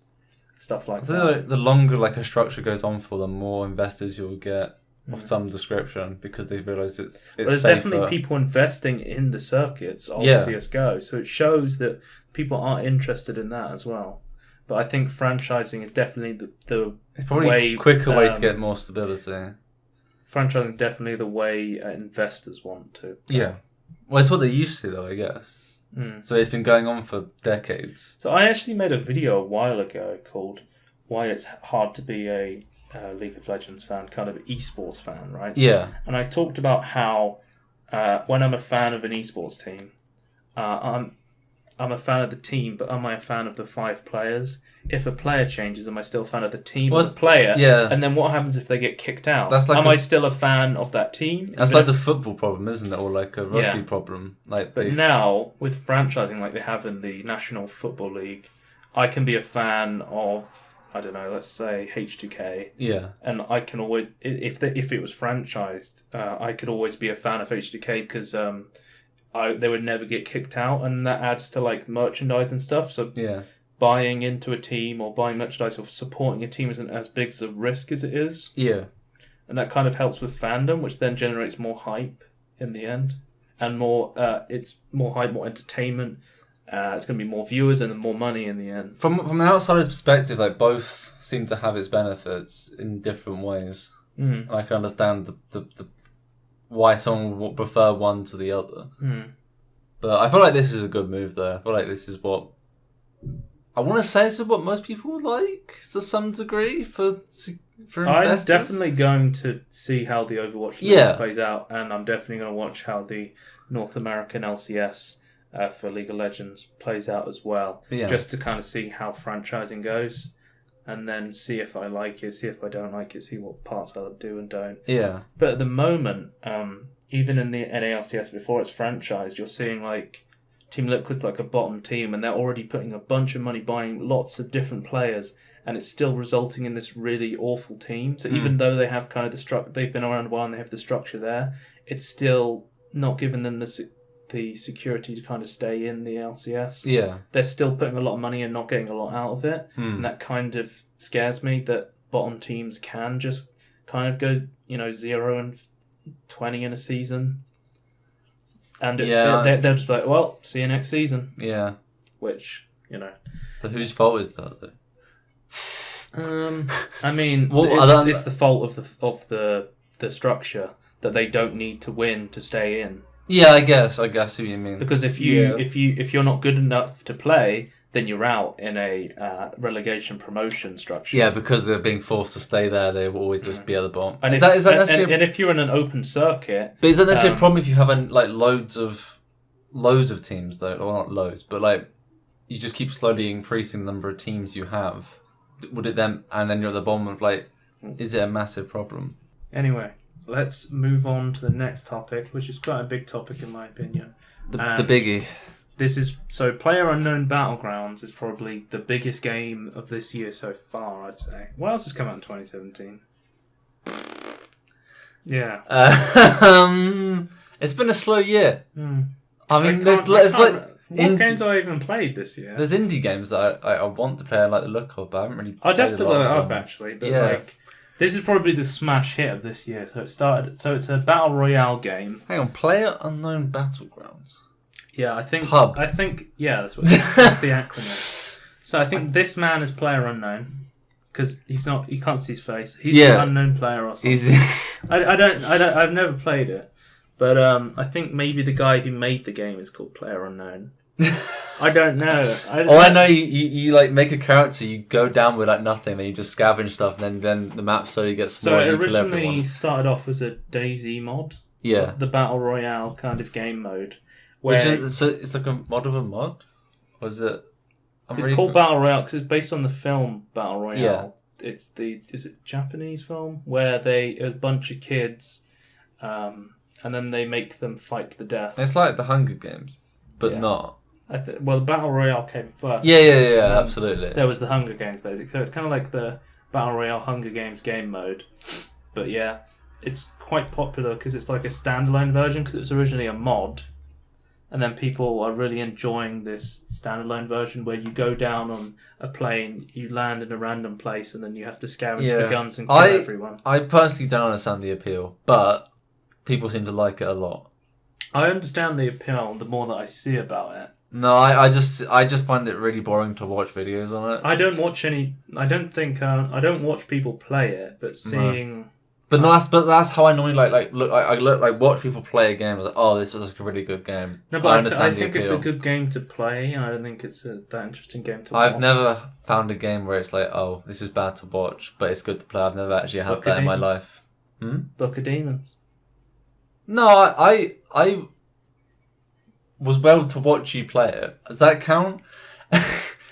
stuff like that. The longer like a structure goes on for, the more investors you'll get of some description because they realise it's there's safer. definitely people investing in the circuits of CSGO, so it shows that people are interested in that as well. But I think franchising is definitely the it's probably a quicker way to get more stability. Franchising is definitely the way investors want to. Yeah. Well, it's what they used to, though, I guess. So it's been going on for decades. So I actually made a video a while ago called "Why It's Hard to Be a League of Legends fan," kind of esports fan, right? Yeah. And I talked about how when I'm a fan of an esports team, I'm a fan of the team, but am I a fan of the 5 players? If a player changes, am I still a fan of the team or the player? Yeah. And then what happens if they get kicked out? That's like am I still a fan of that team? That's like the football problem, isn't it? Or like a rugby problem. But now, with franchising like they have in the National Football League, I can be a fan of, I don't know, let's say H2K. Yeah. And I can always, if it was franchised, I could always be a fan of H2K because they would never get kicked out, and that adds to like merchandise and stuff. So buying into a team or buying merchandise or supporting a team isn't as big as a risk as it is. Yeah. And that kind of helps with fandom, which then generates more hype in the end. And more, it's more hype, more entertainment. It's going to be more viewers and more money in the end. From an outsider's perspective, like both seem to have its benefits in different ways. And I can understand the why someone would prefer one to the other. But I feel like this is a good move though. I feel like this is what I want to say is what most people would like to some degree for investors. I'm definitely going to see how the Overwatch League plays out, and I'm definitely going to watch how the North American LCS for League of Legends plays out as well, just to kind of see how franchising goes. And then see if I like it, see if I don't like it, see what parts I do and don't. Yeah. But at the moment, even in the NALCS before it's franchised, you're seeing like Team Liquid's like a bottom team, and they're already putting a bunch of money buying lots of different players, and it's still resulting in this really awful team. So even though they have kind of they've been around a while and they have the structure there, it's still not giving them the security to kind of stay in the LCS. Yeah. They're still putting a lot of money and not getting a lot out of it. And that kind of scares me that bottom teams can just kind of go, 0-20 in a season. And they're just like, well, see you next season. Yeah. Which, But whose fault is that though? I mean, it's the fault of the structure that they don't need to win to stay in. Yeah, I guess what you mean. Because if you're not good enough to play, then you're out in a relegation promotion structure. Yeah, because they're being forced to stay there, they will always just be at the bottom. And if you're in an open circuit, but is that necessarily a problem if you have loads of teams though? Well, not loads, but like you just keep slowly increasing the number of teams you have. Would it then, and then you're at the bottom of is it a massive problem? Anyway. Let's move on to the next topic, which is quite a big topic in my opinion. The biggie. This is PlayerUnknown Battlegrounds is probably the biggest game of this year so far, I'd say. What else has come out in 2017? Yeah. It's been a slow year. I mean, what games have I even played this year? There's indie games that I want to play and like the look of, but I haven't really. I'd have to look it up actually, but this is probably the smash hit of this year. So it's a battle royale game. Hang on, PlayerUnknown Battlegrounds. Yeah, I think. Pub. I think that's what that's the acronym. So I think this man is PlayerUnknown because he's not. You can't see his face. He's an unknown player or something. I've never played it, but I think maybe the guy who made the game is called PlayerUnknown. I don't know. I know you like make a character, you go down with nothing, then you just scavenge stuff, and then the map slowly gets smaller. So it originally started off as a DayZ mod. Yeah. So the Battle Royale kind of game mode. It's like a mod of a mod? Or is it... It's called Battle Royale because it's based on the film Battle Royale. Yeah. Is it Japanese film? Where a bunch of kids, and then they make them fight to the death. It's like the Hunger Games, but not. The Battle Royale came first. Yeah, absolutely. There was the Hunger Games, basically. So it's kind of like the Battle Royale Hunger Games game mode. But yeah, it's quite popular because it's like a standalone version because it was originally a mod. And then people are really enjoying this standalone version where you go down on a plane, you land in a random place, and then you have to scavenge for guns and kill everyone. I personally don't understand the appeal, but people seem to like it a lot. I understand the appeal the more that I see about it. No, I just find it really boring to watch videos on it. I don't watch any. I don't think. I don't watch people play it, but seeing. No. But that's how I normally watch people play a game. I was like, oh, this was like a really good game. No, but I think it's a good game to play, and I don't think it's that interesting game to watch. I've never found a game where it's like, oh, this is bad to watch, but it's good to play. I've never actually had that in my life. Book of Demons. No, I was able to watch you play it. Does that count?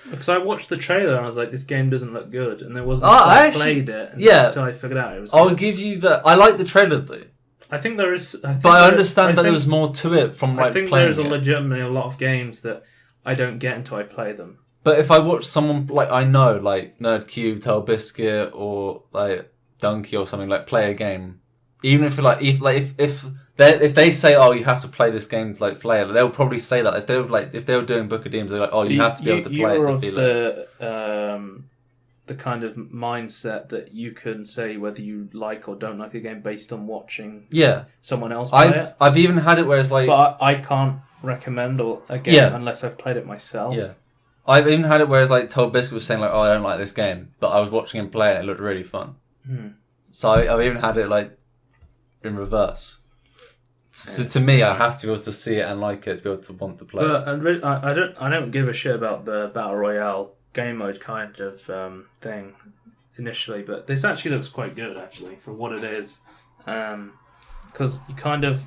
Because I watched the trailer and I was like, this game doesn't look good. And there wasn't until I played it until I figured out it was I'll good. give you that. I like the trailer though. I think there is... But I understand that there was more to it from like playing it. I think there's legitimately a lot of games that I don't get until I play them. But if I watch someone like I know, like NerdCube, Tell Biscuit, or like Donkey or something, like play a game, even if if they say, oh, you have to play this game to like play it, they'll probably say that. If they were doing Book of Demons, they're like, oh, you have to be able to play it to feel it. The kind of mindset that you can say whether you like or don't like a game based on watching someone else play it. I've even had it where it's like... But I can't recommend a game unless I've played it myself. Yeah. I've even had it where it's like Toby was saying like, oh, I don't like this game, but I was watching him play it and it looked really fun. So I've even had it like in reverse. So to me, I have to be able to see it and like it to be able to want to play it. I don't give a shit about the Battle Royale game mode kind of thing initially, but this actually looks quite good actually for what it is. Because you kind of...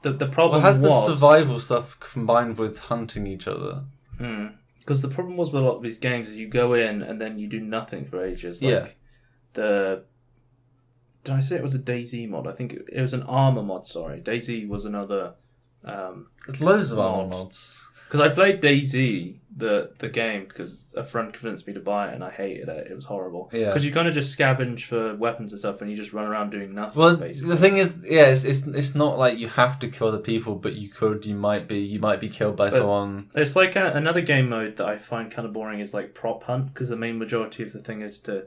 The problem was... the survival stuff combined with hunting each other? Because the problem was with a lot of these games is you go in and then you do nothing for ages. Like did I say it was a DayZ mod? I think it was an armor mod, sorry. DayZ was another There's loads of armor mods. Because I played DayZ, the game, because a friend convinced me to buy it and I hated it. It was horrible. Yeah. Because you kind of just scavenge for weapons and stuff and you just run around doing nothing, basically. The thing is, it's not like you have to kill the people, but you might be killed by someone. It's like another game mode that I find kind of boring is like prop hunt, because the main majority of the thing is to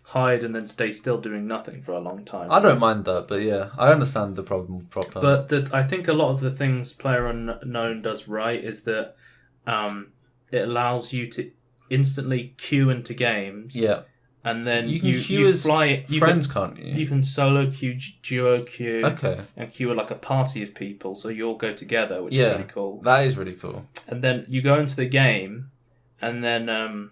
hide and then stay still doing nothing for a long time. I don't mind that, but yeah, I understand the problem with prop hunt. But I think a lot of the things PlayerUnknown does right is that it allows you to instantly queue into games. Yeah. And then you can queue as friends, can't you? You can solo queue, duo queue, and queue with like a party of people, so you all go together, which is really cool. That is really cool. And then you go into the game, and then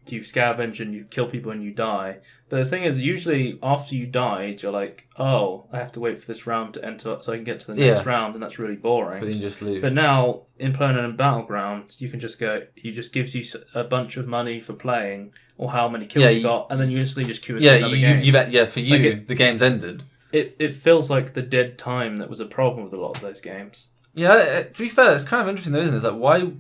you scavenge and you kill people and you die. But the thing is, usually after you died, you're like, oh, I have to wait for this round to enter so I can get to the next round, and that's really boring. But then you just leave. But now, in PlayerUnknown Battleground, you can just go, he just gives you a bunch of money for playing, or how many kills you got, and then you instantly just queue into another game. For you, the game's ended. It feels like the dead time that was a problem with a lot of those games. Yeah, to be fair, it's kind of interesting though, isn't it? It's like, why,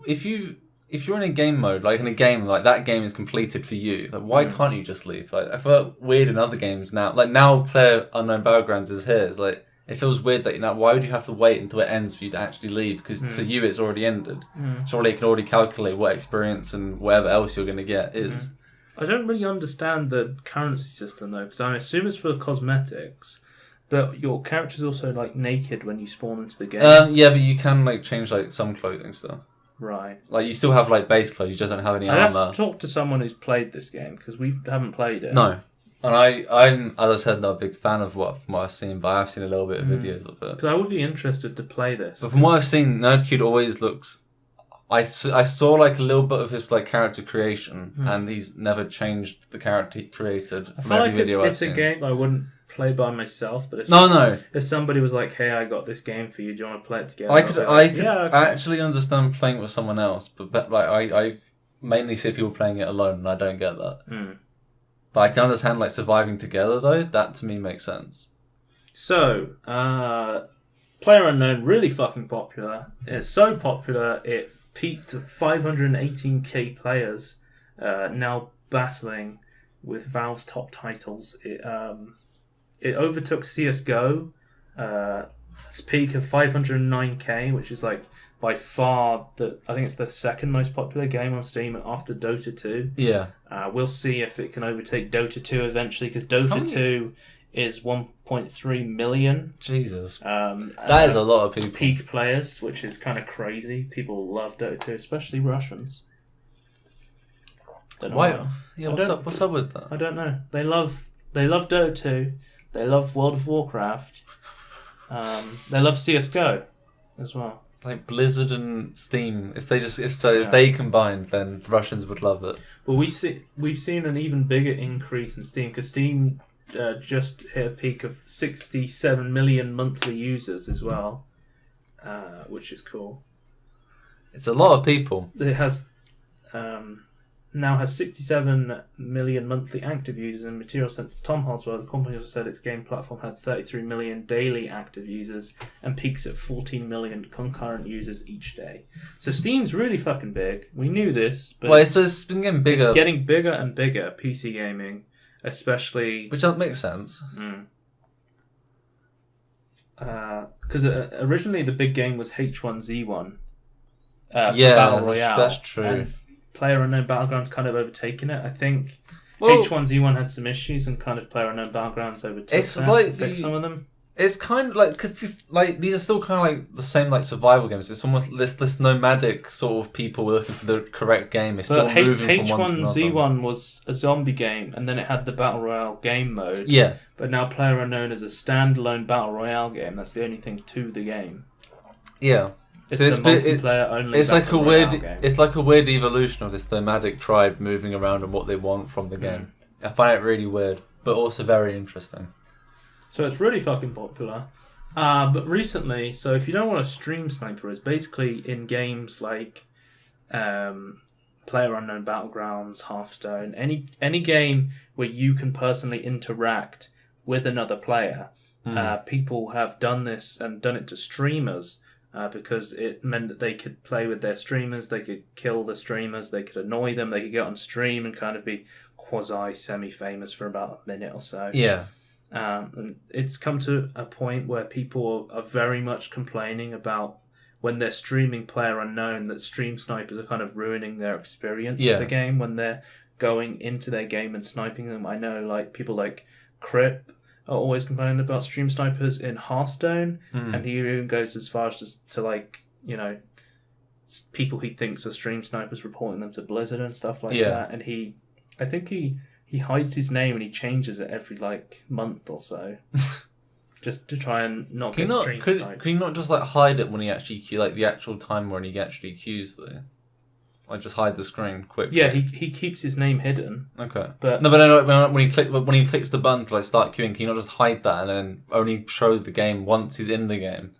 if you're in a game mode, like in a game, like that game is completed for you, like why can't you just leave? Like I feel weird in other games now. Like now PlayerUnknown Battlegrounds is here. It's like, it feels weird that, why would you have to wait until it ends for you to actually leave? Because for you, it's already ended. Surely it can already calculate what experience and whatever else you're going to get is. I don't really understand the currency system though, because I assume it's for cosmetics, but your character's also like naked when you spawn into the game. Yeah, but you can like change like some clothing stuff. Right. Like you still have like base clothes, you just don't have any armor. I have to talk to someone who's played this game because we haven't played it. No. And I'm, as I said, not a big fan of what I've seen, but I've seen a little bit of videos of it. Because I would be interested to play this. But from what I've seen, NerdCube always looks... I saw like a little bit of his like character creation, and he's never changed the character he created. I feel like it's a game I wouldn't play by myself, but if somebody was like, "Hey, I got this game for you. Do you want to play it together?" I could actually understand playing with someone else, but like I mainly see people playing it alone, and I don't get that. But I can understand like surviving together though. That to me makes sense. So, PlayerUnknown really fucking popular. It's so popular it peaked at 518k players now battling with Valve's top titles. It overtook CS:GO, its peak of 509k, which is like by far I think it's the second most popular game on Steam after Dota 2. Yeah. We'll see if it can overtake Dota 2 eventually, because Dota 2 is 1.3 million. Jesus. That is a lot of people. Peak players, which is kind of crazy. People love Dota 2, especially Russians. Why? Yeah, what's up with that? I don't know. They love Dota 2. They love World of Warcraft. They love CS:GO as well. Like Blizzard and Steam, if they combined, then the Russians would love it. Well, we've seen an even bigger increase in Steam, because Steam just hit a peak of 67 million monthly users as well, which is cool. It's a lot of people. It has now has 67 million monthly active users, and Material Sense Tom Halswell, the company, also said its game platform had 33 million daily active users and peaks at 14 million concurrent users each day. So Steam's really fucking big. We knew this, but it's been getting bigger. It's getting bigger and bigger, PC gaming, especially... Which doesn't make sense. Because originally the big game was H1Z1 for yeah, Battle Royale. That's true. And PlayerUnknown Battlegrounds kind of overtaken it, I think. H1Z1 had some issues, and kind of PlayerUnknown Battlegrounds overtook fixed some of them. It's kind of like these are still kind of like the same like survival games. It's almost this nomadic sort of people looking for the correct game. It's still moving from one to another. H1Z1 was a zombie game, and then it had the Battle Royale game mode. Yeah. But now PlayerUnknown is a standalone Battle Royale game. That's the only thing to the game. Yeah. It's a multiplayer only. It's like a weird. Game. It's like a weird evolution of this nomadic tribe moving around and what they want from the game. I find it really weird, but also very interesting. So it's really fucking popular. But recently, so if you don't want to stream snipers, basically in games like PlayerUnknown Battlegrounds, Hearthstone, any game where you can personally interact with another player, people have done this and done it to streamers. Because it meant that they could play with their streamers, they could kill the streamers, they could annoy them, they could get on stream and kind of be quasi-semi-famous for about a minute or so. Yeah. And it's come to a point where people are very much complaining about when they're streaming PlayerUnknown that stream snipers are kind of ruining their experience of the game when they're going into their game and sniping them. I know like people like Crip are always complaining about stream snipers in Hearthstone, and he even goes as far as to like, you know, people he thinks are stream snipers reporting them to Blizzard and stuff like that. And I think he hides his name and he changes it every like month or so, just to try and not get stream sniped. Can you not just like hide it when he actually like the actual time when he actually queues though? Like just hide the screen quickly. Yeah, he keeps his name hidden. Okay, but no. When he clicks the button to like start queuing, can you not just hide that and then only show the game once he's in the game?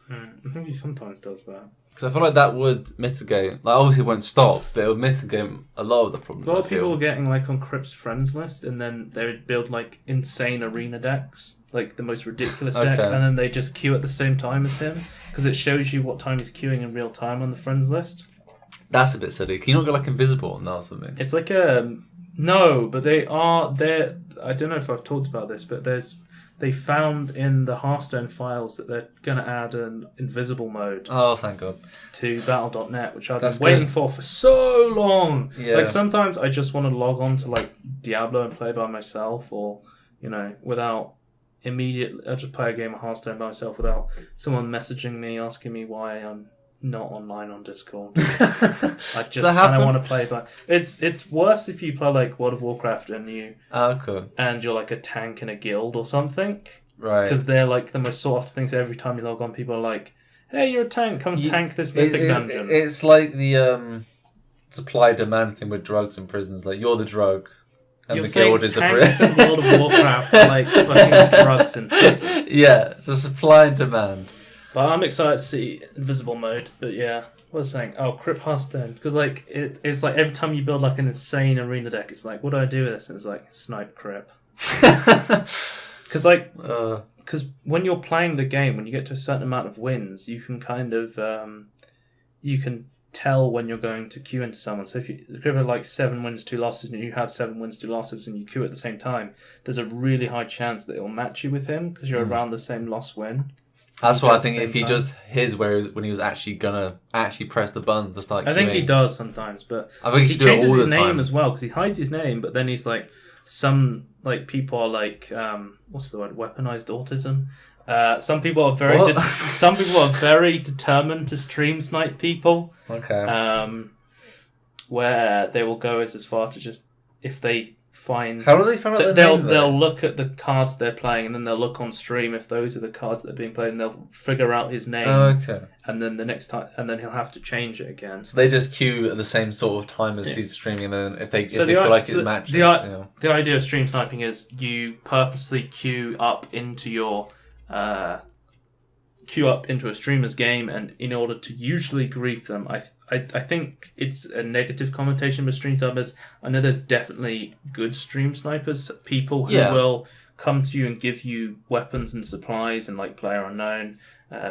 I think he sometimes does that. Because I feel like that would mitigate. Like obviously it won't stop, but it would mitigate a lot of the problems. A lot of people were getting like on Crip's friends list, and then they would build like insane arena decks, like the most ridiculous deck, and then they just queue at the same time as him because it shows you what time he's queuing in real time on the friends list. That's a bit silly. Can you not go like invisible on that or something? It's like no, but they are there. I don't know if I've talked about this, but they found in the Hearthstone files that they're going to add an invisible mode. Oh, thank God. To Battle.net, which I've been waiting for so long. Yeah. Like sometimes I just want to log on to like Diablo and play by myself, or you know, without I just play a game of Hearthstone by myself without someone messaging me asking me why I'm not online on Discord. I just kind of want to play, but it's worse if you play like World of Warcraft and you're like a tank in a guild or something, right? Because they're like the most sought after things. Every time you log on, people are like, "Hey, you're a tank. Come tank this mythic dungeon." It's like the supply demand thing with drugs in prisons. Like you're the drug, and you're the guild is the tanks in World of Warcraft are like fucking drugs in prison. Yeah, it's a supply and demand. But I'm excited to see invisible mode. But yeah, what was I saying? Oh, Crip Hearthstone. Because like it's like every time you build like an insane arena deck, it's like, what do I do with this? And it's like, snipe Crip. Because when you're playing the game, when you get to a certain amount of wins, you can kind of you can tell when you're going to queue into someone. So if you have like 7 wins, 2 losses, and you have 7 wins, 2 losses, and you queue at the same time, there's a really high chance that it'll match you with him because you're around the same loss win. That's why I think if he just hid when he was actually gonna press the button to start queuing. I think he does sometimes, but I think he changes his name as well because he hides his name, but then he's like, some like people are like, what's the word? Weaponized autism. Some people are very determined to stream snipe people. Okay. Where they will go as far to just, if they find... How do they find out their name, they'll look at the cards they're playing, and then they'll look on stream if those are the cards that are being played, and they'll figure out his name. Okay. And then the next time, and then he'll have to change it again. So they just queue at the same sort of time as he's streaming, and then if they feel like it matches... The idea of stream sniping is you purposely queue up into a streamer's game, and in order to usually grief them, I think it's a negative connotation with stream snipers. I know there's definitely good stream snipers, people who will come to you and give you weapons and supplies, and like player unknown,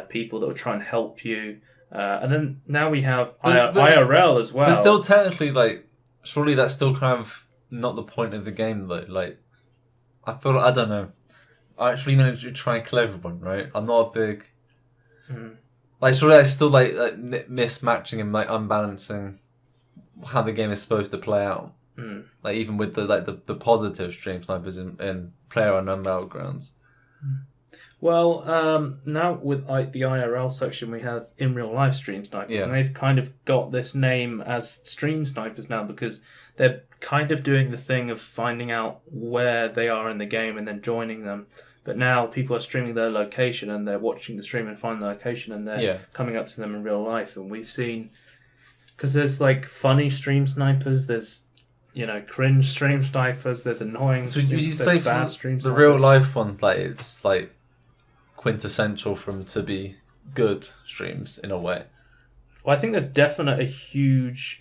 people that will try and help you, and then now we have IRL as well. But still, technically, like, surely that's still kind of not the point of the game, though. Like, I feel like, I don't know. I actually managed to try and kill everyone, right? I'm not a big... Like, surely that's still like mismatching and like unbalancing how the game is supposed to play out. Like, even with the positive stream snipers in player unknown battlegrounds. Well, now with the IRL section, we have in real life stream snipers, and they've kind of got this name as stream snipers now because they're kind of doing the thing of finding out where they are in the game and then joining them. But now people are streaming their location, and they're watching the stream and find the location, and they're coming up to them in real life. And we've seen, because there's like funny stream snipers, there's cringe stream snipers, there's annoying. So you say bad for stream the snipers. real life ones, like it's like quintessential for them to be good streams in a way. Well, I think there's definitely a huge.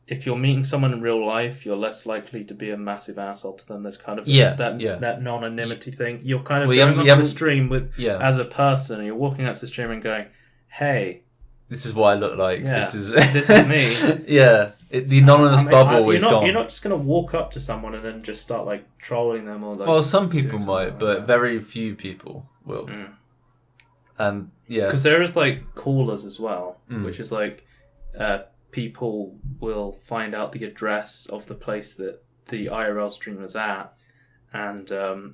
If you're meeting someone in real life, you're less likely to be a massive asshole to them. There's kind of that non-anonymity thing. You're kind of going on the stream as a person, and you're walking up to the stream and going, "Hey, this is what I look like. Yeah, this is me." The anonymous bubble is gone. You're not just going to walk up to someone and then just start like trolling them or like. Well, some people might, but very few people will. And because there is like callers as well, which is like. People will find out the address of the place that the IRL streamer's at, and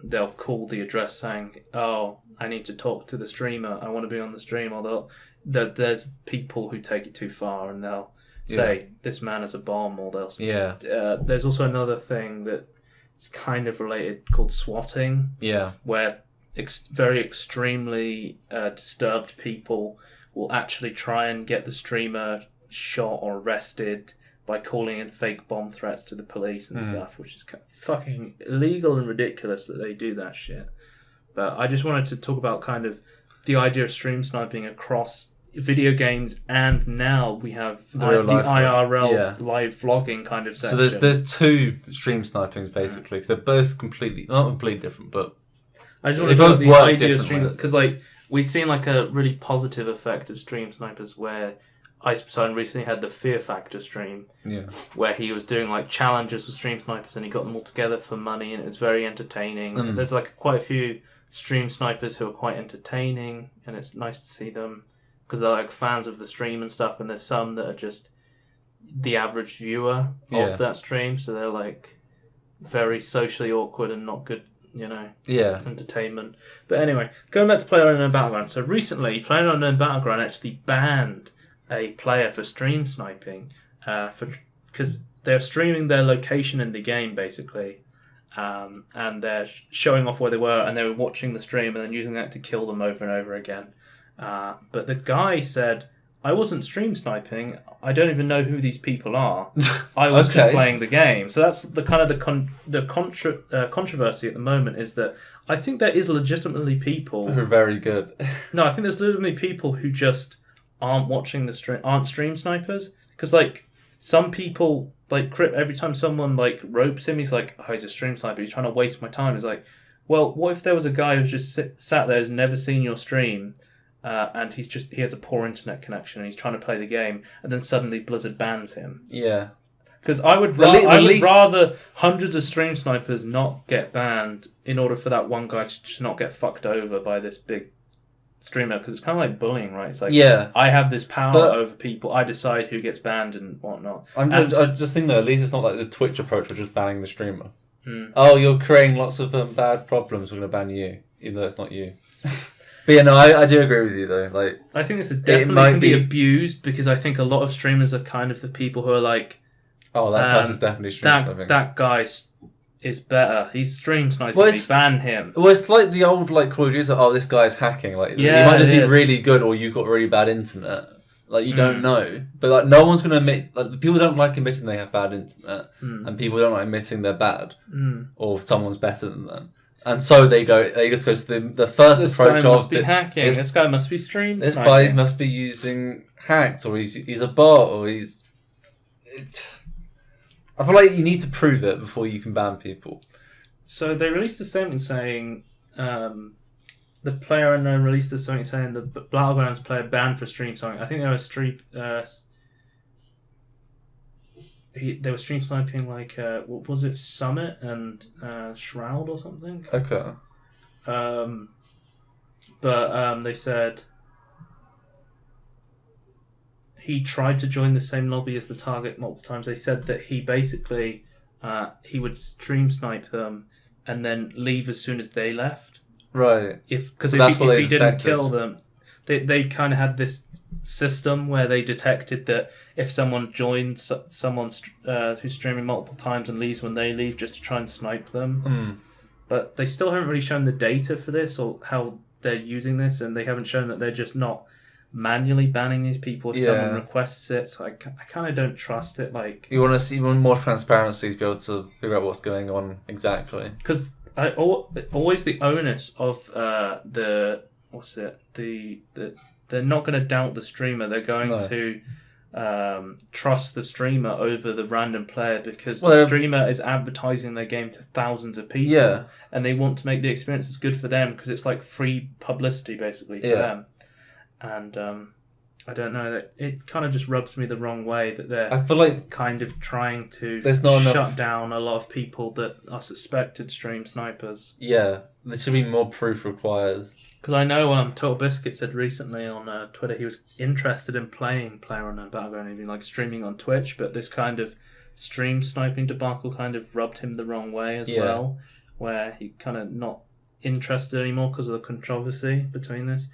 they'll call the address saying, "Oh, I need to talk to the streamer. I want to be on the stream." Or there's people who take it too far, and they'll say, "This man is a bomb," or they'll there's also another thing that's kind of related called swatting, where very extremely disturbed people will actually try and get the streamer shot or arrested by calling in fake bomb threats to the police and stuff, which is fucking illegal and ridiculous that they do that shit. But I just wanted to talk about kind of the idea of stream sniping across video games, and now we have the IRL's live vlogging kind of section. So there's two stream snipings basically, because they're both not completely different, but I just want to talk about the idea of stream, because like we've seen like a really positive effect of stream snipers where Iceberg recently had the Fear Factor stream, where he was doing like challenges with stream snipers, and he got them all together for money, and it was very entertaining. And there's like quite a few stream snipers who are quite entertaining, and it's nice to see them because they're like fans of the stream and stuff. And there's some that are just the average viewer of that stream, so they're like very socially awkward and not good, entertainment. But anyway, going back to PlayerUnknown Battleground. So recently, PlayerUnknown Battleground actually banned a player for stream sniping, because they're streaming their location in the game basically, and they're showing off where they were, and they were watching the stream and then using that to kill them over and over again. But the guy said, "I wasn't stream sniping. I don't even know who these people are. I was just playing the game." So that's the kind of controversy at the moment, is that I think there is legitimately people who are very good. No, I think there's legitimately people who just aren't watching the stream, aren't stream snipers, because like some people, like every time someone like ropes him, he's like, "Oh, he's a stream sniper. He's trying to waste my time." It's like, well, what if there was a guy who's just sat there, who's never seen your stream, and he has a poor internet connection and he's trying to play the game, and then suddenly Blizzard bans him. Yeah. Because I would rather hundreds of stream snipers not get banned in order for that one guy to just not get fucked over by this big streamer, because it's kind of like bullying, right? It's like, I have this power over people, I decide who gets banned and whatnot. I just think though, at least it's not like the Twitch approach, which is banning the streamer. Oh, you're creating lots of bad problems, we're going to ban you, even though it's not you. But yeah, no, I do agree with you though. Like, I think this definitely can be abused, because I think a lot of streamers are kind of the people who are like, oh, that person's definitely stream sniping. That guy is better. He's stream sniping. We ban him. Well, it's like the old Call of Duty. Oh, this guy's hacking. Like, you might just be really good, or you've got really bad internet. Like, you don't know. But like, no one's gonna admit. Like, people don't like admitting they have bad internet, and people don't like admitting they're bad, or someone's better than them. And so they just go to the first approach of... This guy must be hacking. This guy must be stream sniping. This guy must be using hacks, or he's a bot, or he's... I feel like you need to prove it before you can ban people. So they released a statement saying... the player unknown released a statement saying the Battlegrounds player banned for stream sniping. I think they were they were stream sniping like what was it, Summit and Shroud or something. Okay. But they said he tried to join the same lobby as the target multiple times. They said that he basically he would stream snipe them and then leave as soon as they left. Right. If he didn't kill them, they kind of had this system where they detected that if someone joins someone who's streaming multiple times and leaves when they leave, just to try and snipe them. But they still haven't really shown the data for this or how they're using this, and they haven't shown that they're just not manually banning these people if someone requests it. So I kind of don't trust it. Like, you want to see more transparency to be able to figure out what's going on exactly. Because always the onus of they're not going to doubt the streamer. They're going to trust the streamer over the random player, because the streamer is advertising their game to thousands of people. Yeah. And they want to make the experience as good for them, because it's like free publicity basically for them. And I don't know, that it kind of just rubs me the wrong way that they're I feel like kind of trying to shut down a lot of people that are suspected stream snipers. Yeah, there should be more proof required. Because I know Total Biscuit said recently on Twitter he was interested in playing PlayerUnknown Battleground, even like streaming on Twitch, but this kind of stream sniping debacle kind of rubbed him the wrong way as well, where he kind of not interested anymore because of the controversy between this.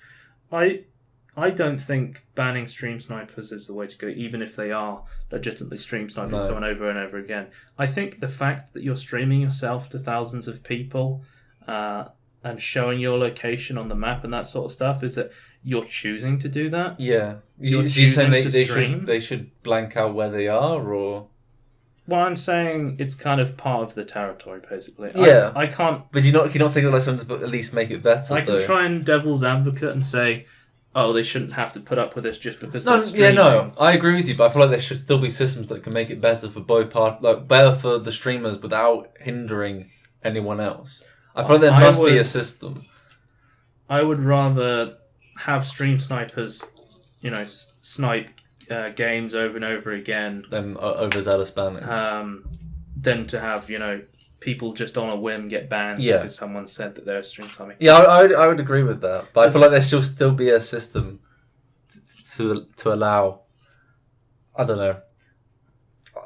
I don't think banning stream snipers is the way to go, even if they are legitimately stream sniping someone over and over again. I think the fact that you're streaming yourself to thousands of people and showing your location on the map and that sort of stuff is that you're choosing to do that. Yeah. You're saying they should blank out where they are, or... Well, I'm saying it's kind of part of the territory, basically. Yeah. I can't... But do you not think of like something to at least make it better, I can try and devil's advocate and say, oh, they shouldn't have to put up with this just because they're streaming. I agree with you, but I feel like there should still be systems that can make it better for both parts, like better for the streamers without hindering anyone else. I feel like there must be a system. I would rather have stream snipers, snipe games over and over again than overzealous banning. Than to have people just on a whim get banned because someone said that they're stream sniping. Yeah, I would agree with that, but I feel like there should still be a system to allow. I don't know.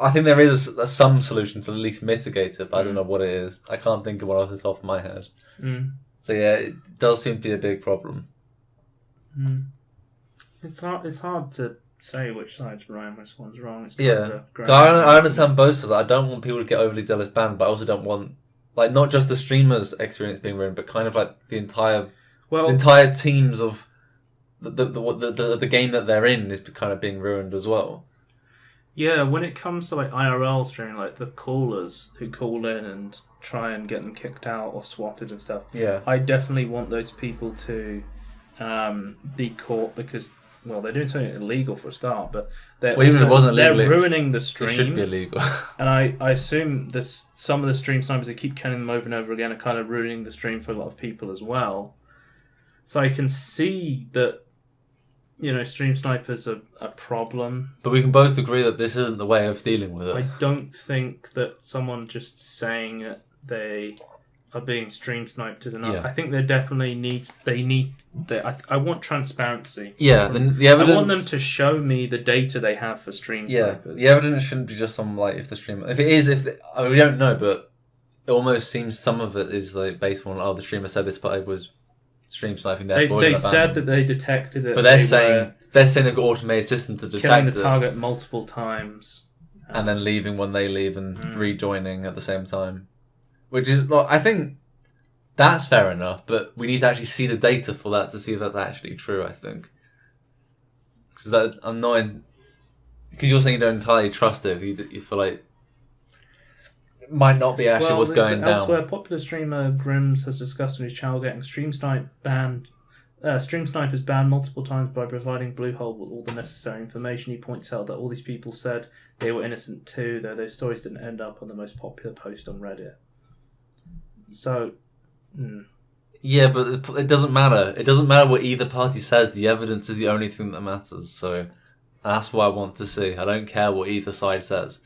I think there is some solution to at least mitigate it, but I don't know what it is. I can't think of one off the top of my head. So yeah, it does seem to be a big problem. It's hard to say which side's right and which one's wrong. I understand both sides. I don't want people to get overly jealous banned, but I also don't want not just the streamers' experience being ruined, but kind of like the entire teams of the game that they're in is kind of being ruined as well. Yeah, when it comes to IRL streaming, like the callers who call in and try and get them kicked out or swatted and stuff. Yeah, I definitely want those people to be caught because, well, they're doing something illegal for a start, but they're ruining the stream. It should be illegal. And I assume some of the stream snipers that keep killing them over and over again are kind of ruining the stream for a lot of people as well. So I can see that stream snipers are a problem. But we can both agree that this isn't the way of dealing with it. I don't think that someone just saying that they are being stream sniped is enough. Yeah. I think there definitely I want transparency. Yeah, the evidence. I want them to show me the data they have for stream snipers. The evidence shouldn't be just on like if the streamer. If it is, we don't know, but it almost seems some of it is like based on the streamer said this player was stream sniping. Therefore, they said that they detected it, but they're saying they've got automated system to detect killing the target multiple times, and then leaving when they leave and rejoining at the same time. Which is, I think that's fair enough, but we need to actually see the data for that to see if that's actually true, I think. Because that's annoying. Because you're saying you don't entirely trust it, you feel like it might not be actually what's going down. Elsewhere, popular streamer Grims has discussed on his channel getting stream snipers banned multiple times by providing Bluehole with all the necessary information. He points out that all these people said they were innocent too, though those stories didn't end up on the most popular post on Reddit. So, yeah, but it doesn't matter. It doesn't matter what either party says. The evidence is the only thing that matters. So that's what I want to see. I don't care what either side says,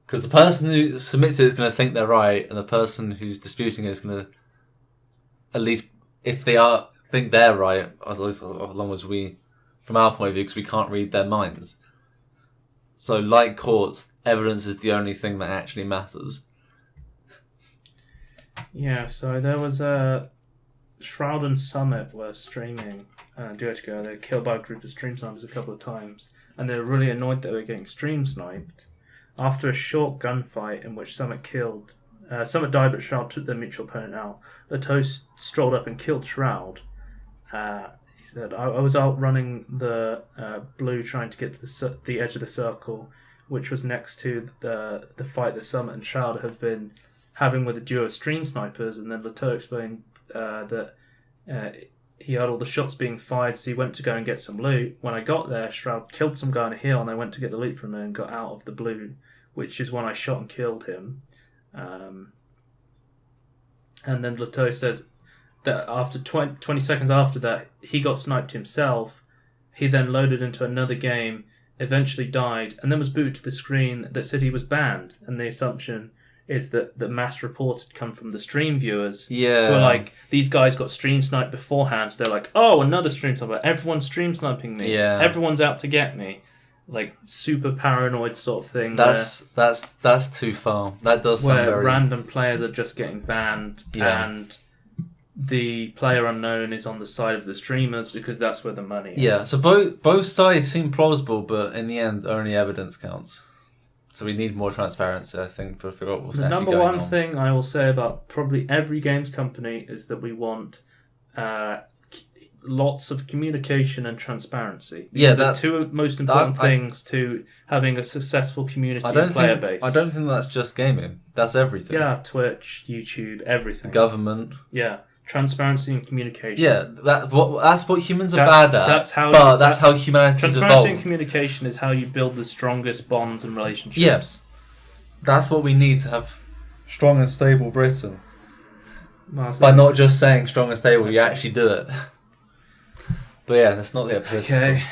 because the person who submits it is going to think they're right, and the person who's disputing it is going to, at least if they think they're right, as long as we, from our point of view, because we can't read their minds. So, like courts, evidence is the only thing that actually matters. Yeah, so there was a Shroud and Summit were streaming a duo ago. They were killed by a group of stream snipers a couple of times, and they were really annoyed that they were getting stream sniped. After a short gunfight in which Summit died, but Shroud took their mutual opponent out. Leto strolled up and killed Shroud. He said, I was outrunning the blue trying to get to the edge of the circle, which was next to the fight that Summit and Shroud have been having with a duo of stream snipers. And then Leto explained that he heard all the shots being fired, so he went to go and get some loot. When I got there, Shroud killed some guy on a hill, and I went to get the loot from him and got out of the blue, which is when I shot and killed him. And then Leto says that after 20 seconds after that, he got sniped himself. He then loaded into another game, eventually died, and then was booted to the screen that said he was banned. And the assumption is that the mass report had come from the stream viewers. Yeah. Who were like, these guys got stream sniped beforehand, so they're like, oh, another stream sniper. Everyone's stream sniping me. Yeah. Everyone's out to get me. Like, super paranoid sort of thing. That's too far. That does sound where very... random players are just getting banned, and the player unknown is on the side of the streamers because that's where the money is. Yeah, so both sides seem plausible, but in the end, only evidence counts. So we need more transparency, I think, to figure out what's the actually number going one on. thing I will say about probably every games company is that we want lots of communication and transparency. Yeah, the two most important things to having a successful community and player base. I don't think that's just gaming. That's everything. Yeah, Twitch, YouTube, everything. Government. Yeah, transparency and communication. Yeah, that's what humans are bad at. That's how humanity's transparency evolved. and communication is how you build the strongest bonds and relationships. Yes, that's what we need to have strong and stable Britain. By not just saying strong and stable, you actually do it. But yeah, that's not the political. Okay.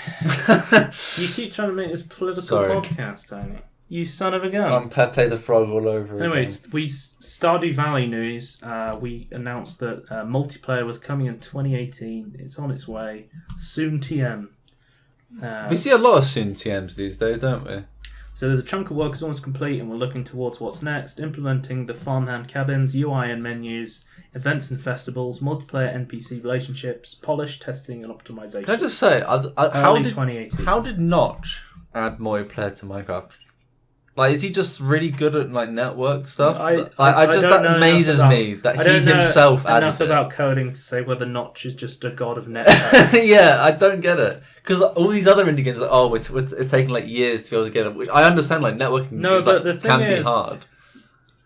You keep trying to make this political podcast, Tony. You son of a gun. I'm Pepe the Frog all over Anyway, again. Stardew Valley news. We announced that multiplayer was coming in 2018. It's on its way. Soon TM. We see a lot of soon TMs these days, don't we? So there's a chunk of work is almost complete, and we're looking towards what's next, implementing the farmhand cabins, UI and menus, events and festivals, multiplayer NPC relationships, polish, testing, and optimization. Can I just say, Early 2018. How did Notch add multiplayer to Minecraft? Like, is he just really good at like network stuff? That amazes me that he himself added enough it. about coding to say whether Notch is just a god of network. Yeah, I don't get it because all these other indie games are like, it's taking like years to be able to get it. Which I understand, like networking can be hard.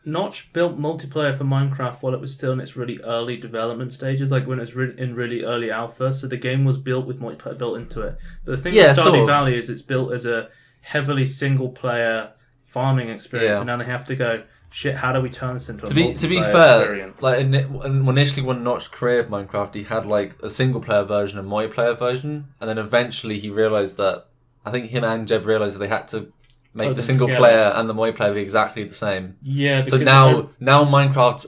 Notch built multiplayer for Minecraft while it was still in its really early development stages, like when it was in really early alpha. So the game was built with multiplayer built into it. But the thing with Stardew Valley is it's built as a heavily single player farming experience, and now they have to go, shit, how do we turn this into a To be multiplayer fair, experience? like initially when Notch created Minecraft, he had like a single player version and multiplayer version, and then eventually he realized that I think him and Jeb realized that they had to make Put the them single together. player and the multiplayer be exactly the same. Yeah. So Because now Minecraft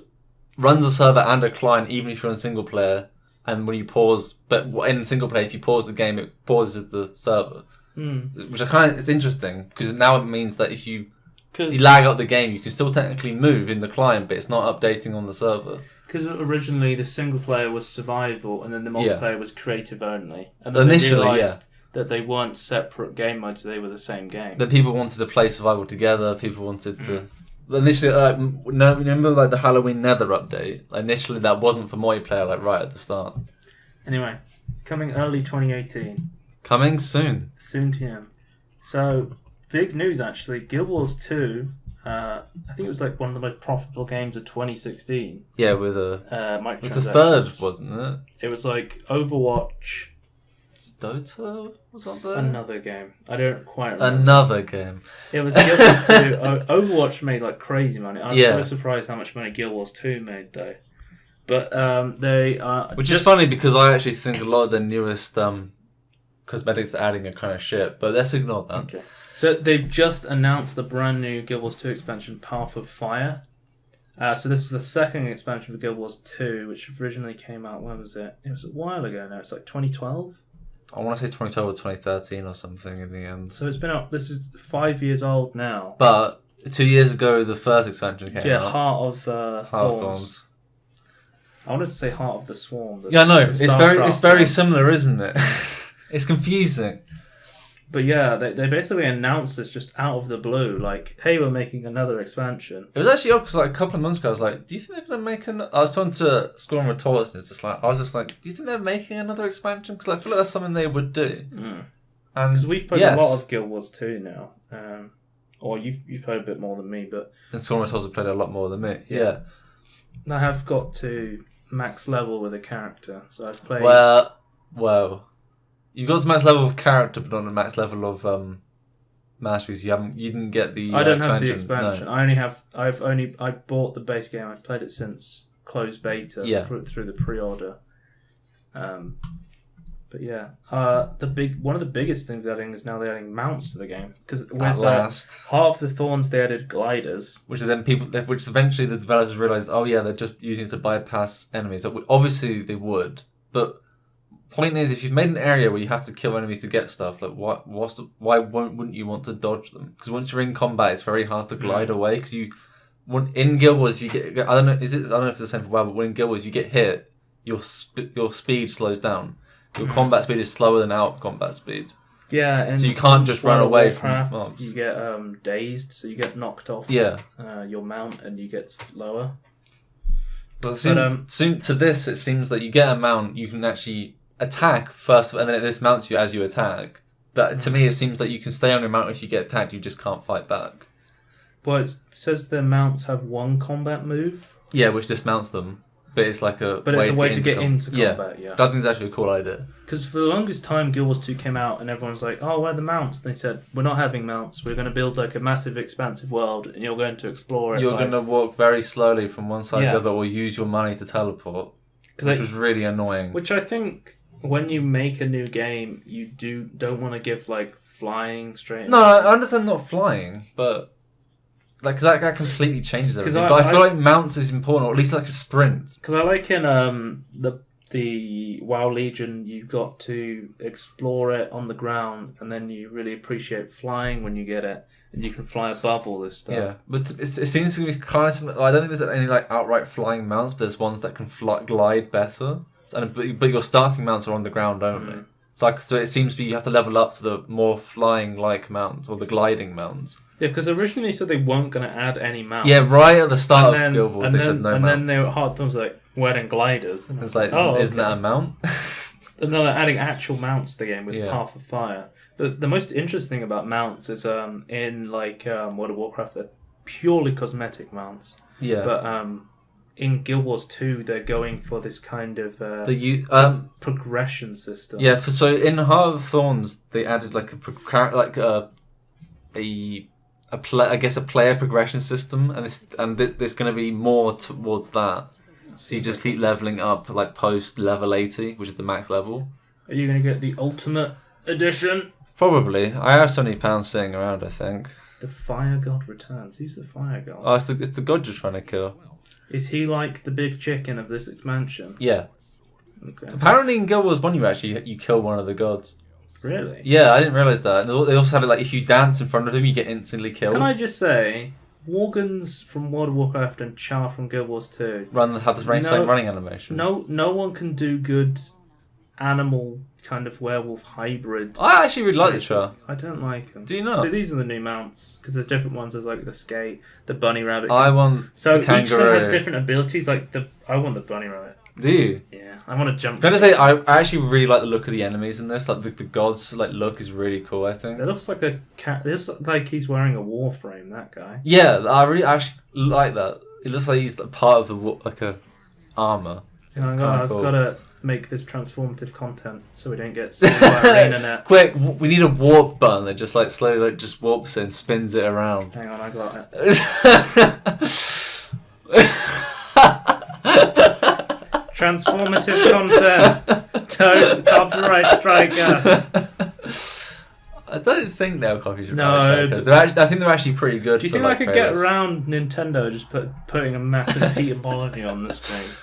runs a server and a client even if you're on single player, and when you pause, but in single player, if you pause the game, it pauses the server, which I kind of it's interesting because now it means that if you lag out the game, you can still technically move in the client, but it's not updating on the server. Because originally the single player was survival, and then the multiplayer was creative only, and then Initially, they realized that they weren't separate game modes; they were the same game. Then people wanted to play survival together. People wanted to. Initially, remember like the Halloween Nether update? Initially, that wasn't for multiplayer, like right at the start. Anyway, coming early 2018. Coming soon. Soon TM. So, big news actually. Guild Wars 2, I think it was like one of the most profitable games of 2016. Yeah, with the third, wasn't it? It was like Overwatch. Dota was on there? Another game. I don't quite remember. Another game. It was Guild Wars 2. Overwatch made like crazy money. I was so surprised how much money Guild Wars 2 made though. But they are... Which is funny because I actually think a lot of the newest cosmetics they're adding are kind of shit, but let's ignore that. Okay. So they've just announced the brand new Guild Wars 2 expansion, Path of Fire. So this is the second expansion for Guild Wars 2, which originally came out, when was it? It was a while ago now. It's like 2012? I want to say 2012 or 2013 or something in the end. So it's been up... This is 5 years old now. But 2 years ago, the first expansion came out. Yeah, Heart of Thorns. I wanted to say Heart of the Swarm. Yeah, no, it's very similar, isn't it? It's confusing. But yeah, they basically announced this just out of the blue, like, hey, we're making another expansion. It was actually odd because like a couple of months ago, I was like, do you think they're going to make an... I was talking to Score and Retorts and I was just like, do you think they're making another expansion? Because I feel like that's something they would do. Because we've played a lot of Guild Wars 2 now. Or you've played a bit more than me, but... And Score and Retorts have played a lot more than me, yeah. I have got to max level with a character, so I've played... Well, you got to max level of character, but not a max level of masteries. You didn't get the. I don't expansion. have the expansion. No. I bought the base game. I've played it since closed beta through the pre-order. But yeah, one of the biggest things they're adding is now they're adding mounts to the game because with Heart of the Thorns they added gliders, which eventually the developers realized, oh yeah, they're just using it to bypass enemies. Obviously they would, but point is, if you've made an area where you have to kill enemies to get stuff, like why wouldn't you want to dodge them? Because once you're in combat, it's very hard to glide away. Because in Guild Wars, you get I don't know if it's the same for WoW, but when in Guild Wars you get hit, your speed slows down. Your combat speed is slower than our combat speed. Yeah, and so you can't just run away from mobs. You get dazed, so you get knocked off. Yeah. Your mount and you get slower. So to this, it seems that you get a mount, you can actually attack first, and then it dismounts you as you attack. But to me, it seems that you can stay on your mount if you get attacked. You just can't fight back. Well, it says the mounts have one combat move. Yeah, which dismounts them. But it's like a way to get into combat. Yeah. I think it's actually a cool idea. Because for the longest time, Guild Wars 2 came out, and everyone's like, "Oh, where are the mounts?" And they said, "We're not having mounts. We're going to build like a massive, expansive world, and you're going to explore it. You're going to walk very slowly from one side to the other, or use your money to teleport." Which was really annoying. Which I think, when you make a new game, you don't want to give like flying straight. No, I understand not flying, but. Like, cause that completely changes everything. But I feel like mounts is important, or at least like a sprint. Because I like in the WoW Legion, you've got to explore it on the ground, and then you really appreciate flying when you get it, and you can fly above all this stuff. Yeah, but it seems to be kind of similar. I don't think there's any like outright flying mounts, but there's ones that can glide better. But your starting mounts are on the ground only. So it seems to be you have to level up to the more flying-like mounts, or the gliding mounts. Yeah, because originally they said they weren't going to add any mounts. Yeah, right at the start of Guild Wars, they said no mounts. And then they were Heart of Thorns like, we're adding gliders. And it's like, isn't that a mount? And then they're adding actual mounts to the game with Path of Fire. But the most interesting about mounts is in like World of Warcraft, they're purely cosmetic mounts. Yeah. But in Guild Wars 2, they're going for this kind of progression system. Yeah, so in Heart of Thorns, they added like a I guess a player progression system, and there's going to be more towards that. So you just keep leveling up like post level 80, which is the max level. Are you going to get the ultimate edition? Probably. I have £70 sitting around, I think. The Fire God returns. Who's the Fire God? Oh, it's the god you're trying to kill. Is he like the big chicken of this expansion? Yeah. Okay. Apparently in Guild Wars 1 you kill one of the gods. Really? Yeah, I didn't realise that. And they also had it like if you dance in front of him, you get instantly killed. Can I just say, Worgens from World of Warcraft and Char from Guild Wars 2 have this same running animation. No one can do good animal kind of werewolf hybrid. I actually really like the Char. I don't like them. Do you not? So these are the new mounts, because there's different ones. There's like the skate, the bunny rabbit. I want so the kangaroo. each of them has different abilities. Like I want the bunny rabbit. Do you? Yeah, I want to jump. Can I say I actually really like the look of the enemies in this. Like the gods like look is really cool. I think It looks like a cat. It looks like he's wearing a warframe. That guy. Yeah, I really actually like that. It looks like he's part of like a armor. Yeah, It's I've cool. got to make this transformative content so we don't get sued by Arena Net. Quick, we need a warp button that just like slowly like just warps it and spins it around. Hang on, I got it. Transformative content. Don't copyright strike us. I don't think they'll copy No, because I think they're actually pretty good. Do you for, think like, I could trailers. get around Nintendo just putting a massive Peter Molyneux on the screen?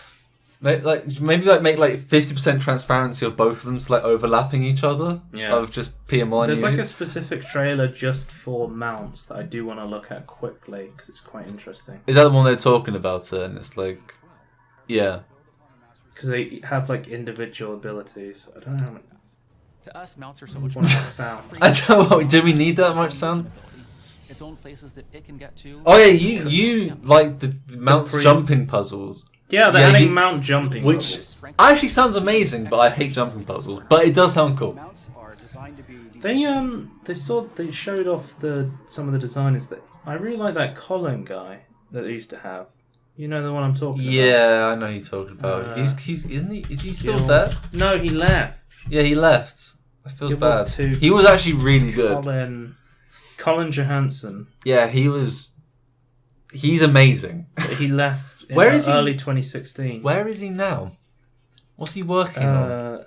Maybe make like 50% transparency of both of them, so like overlapping each other. Yeah. Of just Peter Molyneux. There's like a specific trailer just for mounts that I do want to look at quickly because it's quite interesting. Is that the one they're talking about? And it's like, yeah. Because they have like individual abilities. I don't know how much. To us, mounts are so Much much more more sound. I don't know. Do we need that much sound? Its own places that it can get to. Oh yeah, you like the mounts pre- jumping puzzles. Yeah, they're Yeah, adding mount jumping. Which levels. actually sounds amazing, but I hate jumping puzzles. But it does sound cool. They showed off some of the designers that I really like that Colin guy that they used to have. You know the one I'm talking about. Yeah, I know who you're talking about. He's isn't he? Is he still Gil- there? No, he left. Yeah, he left. That feels It was bad. to He was actually really good. Colin Johansson. Yeah, he's amazing. He left in Where is he? early 2016. Where is he now? What's he working on?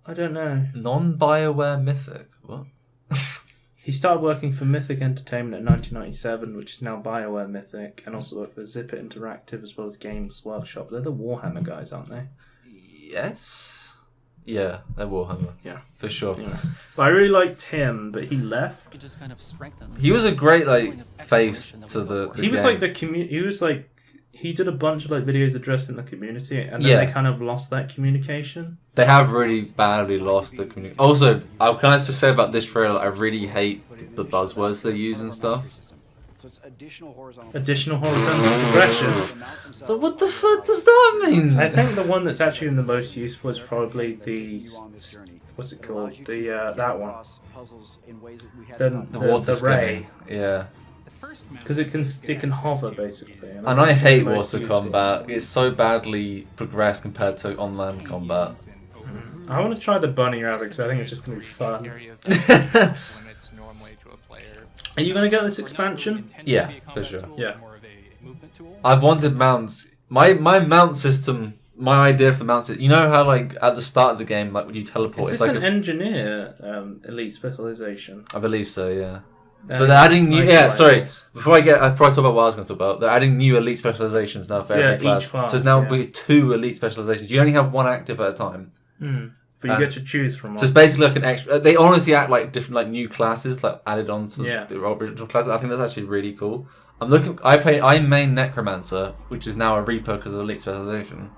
I don't know. Non-BioWare Mythic. What? He started working for Mythic Entertainment in 1997, which is now BioWare Mythic, and also worked for Zipper Interactive as well as Games Workshop. They're the Warhammer guys, aren't they? Yes. Yeah, they're Warhammer. Yeah, For sure. yeah. But I really liked him, but he left. It just kind of strengthens He was a great like feeling of face exploration to that we the He was game. like the community. He was like he did a bunch of like videos addressing the community, and then Yeah. they kind of lost that communication. They have really badly lost the community. Also, can I just say about this trailer, I really hate the buzzwords they use and stuff. Additional horizontal progression. So what the fuck does that mean? I think the one that's actually the most useful is probably what's it called? That one. The ray, Yeah. because it can hover basically. And I think hate it's the most water useful. combat. It's so badly progressed compared to on-land combat. I want to try the bunny rabbit because I think it's just going to be fun. Are you going to get this expansion? Yeah, for sure. Yeah. I've wanted mounts. My mount system, my idea for mounts, you know how like at the start of the game, like when you teleport, Is it's this like an engineer elite specialization? I believe so, yeah. But they're adding new. Yeah, sorry. Before I talk about what I was going to talk about, they're adding new elite specializations now for every class. each class. So it's now yeah. be 2 elite specializations. You only have 1 active at a time. But you get to choose from. So it's basically like an extra. They honestly act like different, like new classes, like added on to the original classes. I think that's actually really cool. I main Necromancer, which is now a Reaper because of elite specialization.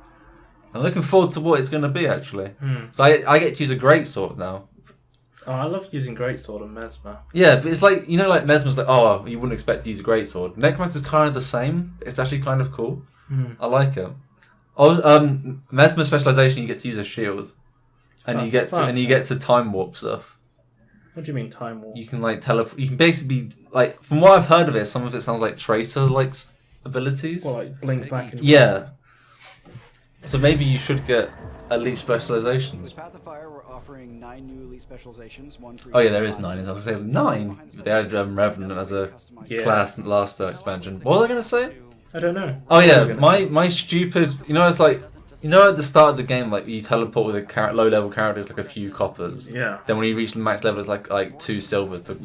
I'm looking forward to what it's going to be actually. So I get to use a greatsword now. Oh, I love using greatsword and Mesmer. Yeah, but it's like, you know, like Mesmer's like, oh, you wouldn't expect to use a greatsword. Necromancer's kind of the same. It's actually kind of cool. I like it. Oh, Mesmer specialization, you get to use a shield, and you get to time warp stuff. What do you mean time warp? You can like teleport. You can basically like, from what I've heard of it, some of it sounds like tracer like abilities. Well, like blink back and Yeah. So maybe you should get elite specializations. offering 9 new elite specializations. One for Oh each yeah, there is classes. 9. I was going to say 9. They added Revenant as a Yeah. class in the last expansion. What was I going to say? I don't know. Oh yeah, my stupid. You know, it's like, you know, at the start of the game, like you teleport with a low level character, it's like a few coppers. Yeah. Then when you reach the max level, it's like 2 silvers to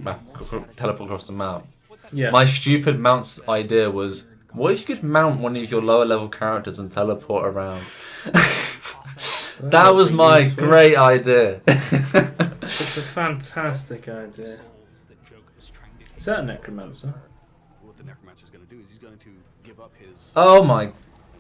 teleport across the map. Yeah. My stupid mounts idea was, what if you could mount one of your lower level characters and teleport around? That was my great idea. It's a fantastic idea. Is that a necromancer? What the necromancer is going to do is he's going to give up his. Oh my, And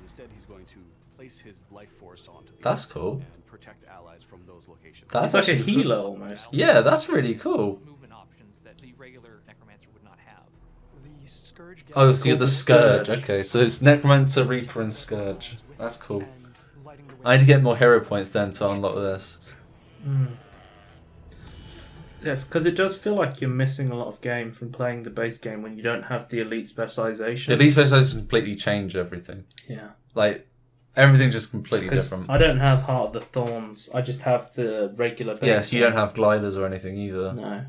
instead, he's going to place his life force onto the that's earth cool. and protect allies from those locations. That's It's like a actually healer cool. almost. Yeah, that's really cool. Movement options that the regular necromancer would not have. The Scourge gets Oh, so you're the the Scourge. Scourge. Okay, so it's Necromancer, Reaper, and Scourge. That's cool. and lighting the I need to get more hero points then to unlock this. Yeah, because it does feel like you're missing a lot of game from playing the base game when you don't have the elite specialization. The elite specializations completely change everything. Yeah. Like, everything's just completely 'Cause different. I don't have Heart of the Thorns. I just have the regular base. Yes, you game. don't have gliders or anything either. No.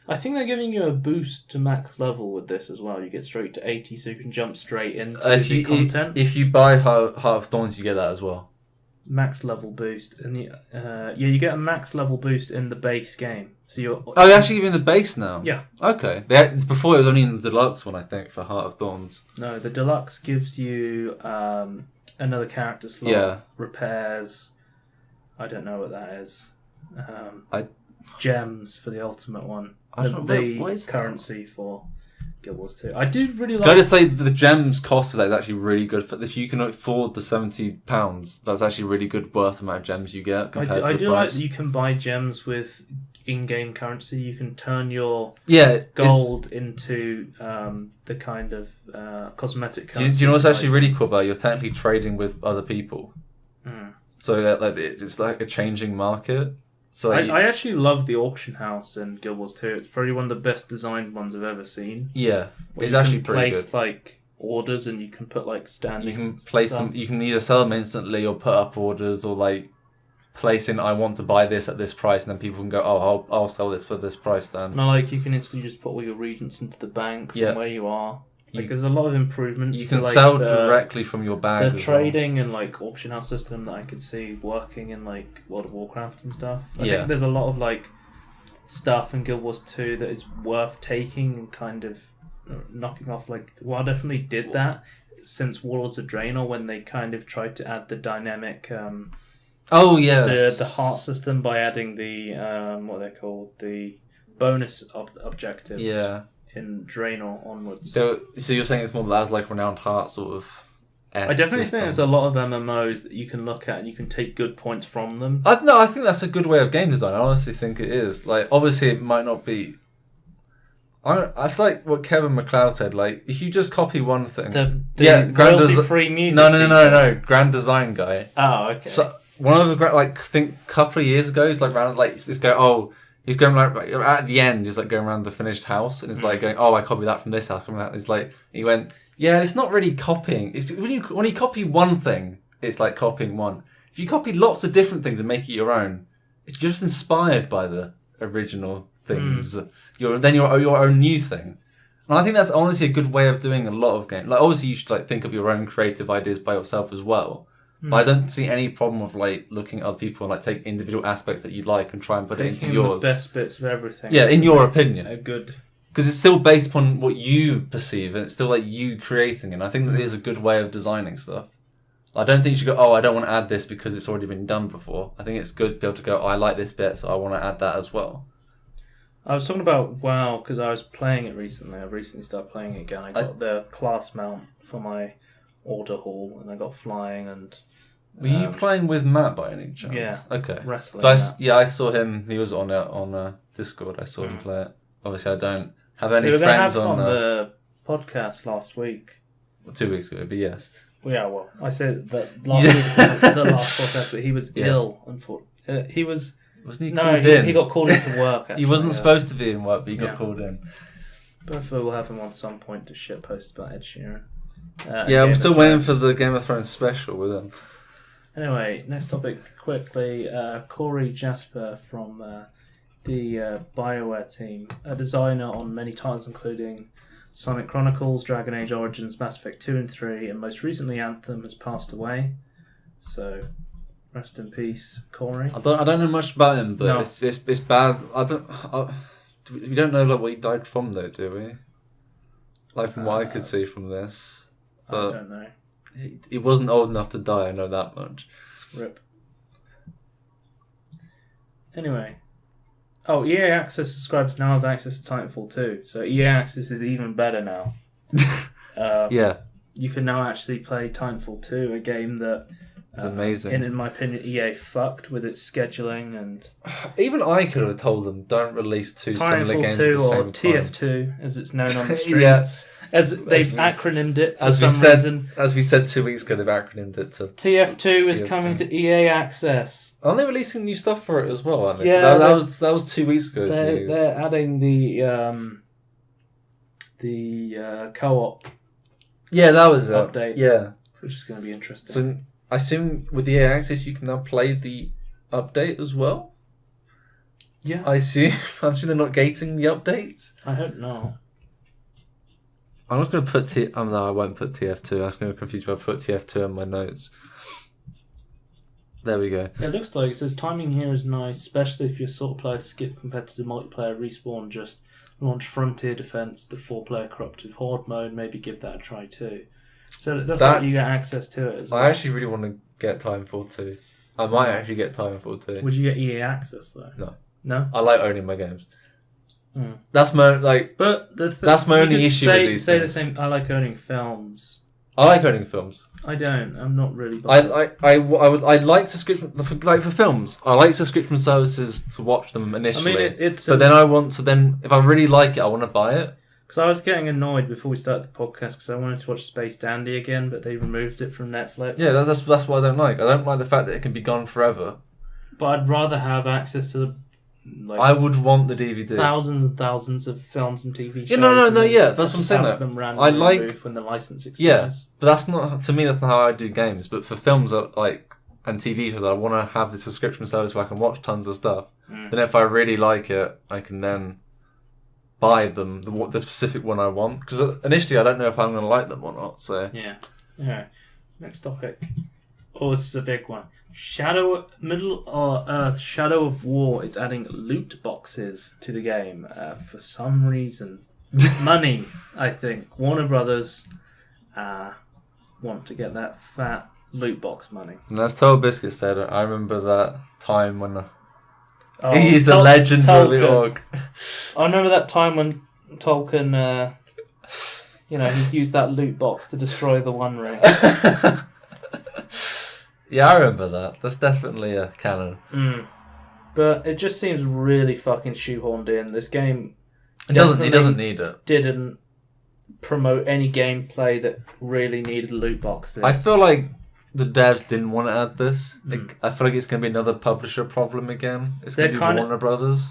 I think they're giving you a boost to max level with this as well. You get straight to 80, so you can jump straight into the content. If you buy Heart of Thorns, you get that as well. Max level boost in the you get a max level boost in the base game. So you're Oh, they're actually giving the base now? yeah. Okay. Before it was only in the deluxe one, I think, for Heart of Thorns. No, the deluxe gives you another character slot, Yeah. repairs. I don't know what that is. I- Gems for the ultimate one. I don't know, The what is that? currency for Guild Wars 2. I do really Can I like. just say the gems cost of that is actually really good. If you can afford the £70, that's actually really good worth amount of gems you get I compared do, I to do the like price. that you can buy gems with in-game currency. You can turn your Yeah, it's- gold into the kind of cosmetic Do currency. you know what's actually really items. cool about it? You're technically trading with other people, Mm. so that like it's like a changing market. So like, I actually love the auction house in Guild Wars 2. It's probably one of the best designed ones I've ever seen. yeah, Where it's you actually can pretty place good. like orders and you can put like standing. You can place stuff. them. You can either sell them instantly or put up orders or like place in. I want to buy this at this price, and then people can go, oh, I'll sell this for this price then. And like you can instantly just put all your regents into the bank from Yeah. where you are. Like You- there's a lot of improvements. You to, can like, sell the, directly from your bag. The as well. trading and like auction house system that I could see working in like World of Warcraft and stuff. I Yeah. think there's a lot of like stuff in Guild Wars 2 that is worth taking and kind of knocking off. Like, well, I definitely did that since Warlords of Draenor when they kind of tried to add the dynamic, Oh yes, the heart system by adding the what they're called, the bonus objectives. Yeah. In Draenor onwards. So you're saying it's more as like Renowned Heart sort of. I definitely think there's a lot of MMOs that you can look at and you can take good points from them. I think that's a good way of game design. I honestly think it is. Like, obviously, it might not be. I feel like what Kevin MacLeod said. Like, if you just copy one thing, The Grand royalty-free music. No. Grand design guy. Oh, okay. So one of the like, think a couple of years ago, he's like around like this guy. Oh, he's going like at the end. He's like going around the finished house, and it's like going, oh, I copied that from this house. It's like he went. Yeah, it's not really copying. It's when you copy one thing, it's like copying one. If you copy lots of different things and make it your own, it's just inspired by the original things. You're your own new thing, and I think that's honestly a good way of doing a lot of games. Like, obviously, you should like think of your own creative ideas by yourself as well. But I don't see any problem with like looking at other people and like take individual aspects that you like and try and put it into Taking yours. the best bits of everything. Yeah, in your opinion. A good. Because it's still based upon what you perceive, and it's still like you creating it. And I think that is a good way of designing stuff. I don't think you should go, oh, I don't want to add this because it's already been done before. I think it's good to be able to go, oh, I like this bit, so I want to add that as well. I was talking about WoW because I was playing it recently. I recently started playing it again. I got the class mount for my order hall, and I got flying and. Were you playing with Matt by any chance? Yeah. Okay. Wrestling. So that. I saw him. He was on Discord. I saw him play it. Obviously, I don't have any They were going to friends have it on on the podcast last week. 2 weeks ago, but yes. Well, yeah, well, I said that last week, the last podcast, but he was ill. Unfortunately, he was. Wasn't he No, called in? he got called into work. Actually, He wasn't yeah. supposed to be in work, but he got Yeah. called in. But we'll have him on some point to shitpost about Ed Sheeran. Yeah, I'm still waiting for the Game of Thrones special with him. Anyway, next topic quickly. Corey Jasper from the BioWare team, a designer on many titles including Sonic Chronicles, Dragon Age Origins, Mass Effect 2 and 3, and most recently Anthem, has passed away. So, rest in peace, Corey. I don't know much about him, but No. it's bad. We don't know like what he died from though, do we? Like from what I could see from this, I but don't know. he wasn't old enough to die. I know that much. Rip. Anyway. Oh, EA Access subscribers now have access to Titanfall 2. So EA Access is even better now. Yeah, You can now actually play Titanfall 2, a game that... it's amazing. In my opinion, EA fucked with its scheduling and... Even I could have told them don't release two similar Titanfall games 2 at the or same time. TF2, as it's known on the streets. Yeah. As they've we- acronymed it for As some we said, reason. as we said 2 weeks ago, they've acronymed it to. TF2 is TF2. coming to EA Access. Aren't they releasing new stuff for it as well? Aren't they? Yeah, that was 2 weeks ago. They're adding the co-op, Yeah, that was it. Update. Yeah. which is going to be interesting. So I assume with the EA Access, you can now play the update as well. yeah, I assume. I'm assuming they're not gating the updates. I hope not. I'm not going to put no, I won't put TF2. I was going to confuse if I put TF2 in my notes. There we go. It looks like it says timing here is nice, especially if you're sort of player to skip competitive multiplayer respawn. Just launch Frontier Defense, the 4-player corruptive horde mode. Maybe give that a try too. So that's like you get access to it as well. I actually really want to get Titanfall 2. I might actually get Titanfall 2. Would you get EA access though? No. No. I like owning my games. Hmm. That's my like. But That's my you only could issue with say, these say things. the same. I like owning films. I like owning films. I don't. I'm not really. bothered. I like subscription like for films. I like subscription services to watch them initially. It's. But then I want to if I really like it, I want to buy it. Because I was getting annoyed before we started the podcast because I wanted to watch Space Dandy again, but they removed it from Netflix. Yeah, that's what I don't like. I don't like the fact that it can be gone forever. But I'd rather have access to the. I would want the DVD. Thousands and thousands of films and TV shows. Yeah, no, and then yeah, that's what I'm just saying, have though. them randomly I like- removed when the license expires. Yeah, but that's not to me. That's not how I do games. But for films, and TV shows, I want to have the subscription service where I can watch tons of stuff. Mm. Then, if I really like it, I can then buy them the specific one I want. Because initially, I don't know if I'm going to like them or not. So Yeah. Yeah. Next topic. Oh, this is a big one. Middle Earth Shadow of War is adding loot boxes to the game for some reason. Money, I think. Warner Brothers want to get that fat loot box money. and as Toll Biscuit said, I remember that time when Oh, he used the legendary Tolkien. org. I remember that time when Tolkien, he used that loot box to destroy the One Ring. Yeah, I remember that. That's definitely a canon. Mm. But it just seems really fucking shoehorned in. This game It doesn't definitely need it. didn't promote any gameplay that really needed loot boxes. I feel like the devs didn't want to add this. Mm. I feel like it's going to be another publisher problem again. It's going to They're be kinda- Warner Brothers.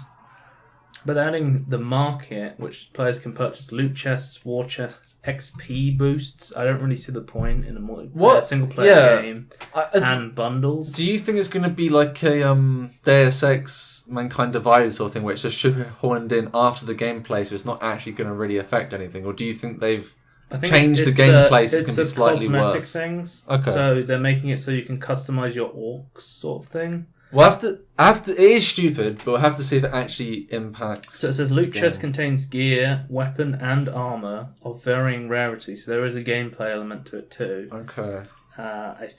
But adding the market, which players can purchase loot chests, war chests, XP boosts, I don't really see the point in a single player game. And bundles. Do you think it's going to be like a Deus Ex Mankind Divided sort of thing, where it's just shoehorned in after the gameplay, so it's not actually going to really affect anything? Or do you think they've I think changed the gameplay so it's going to be slightly cosmetic worse? things. Okay. So they're making it so you can customize your orcs, sort of thing. We'll have to. It is stupid, but we'll have to see if it actually impacts. So it says loot chest game. contains gear, weapon, and armor of varying rarity. So there is a gameplay element to it too. Okay. I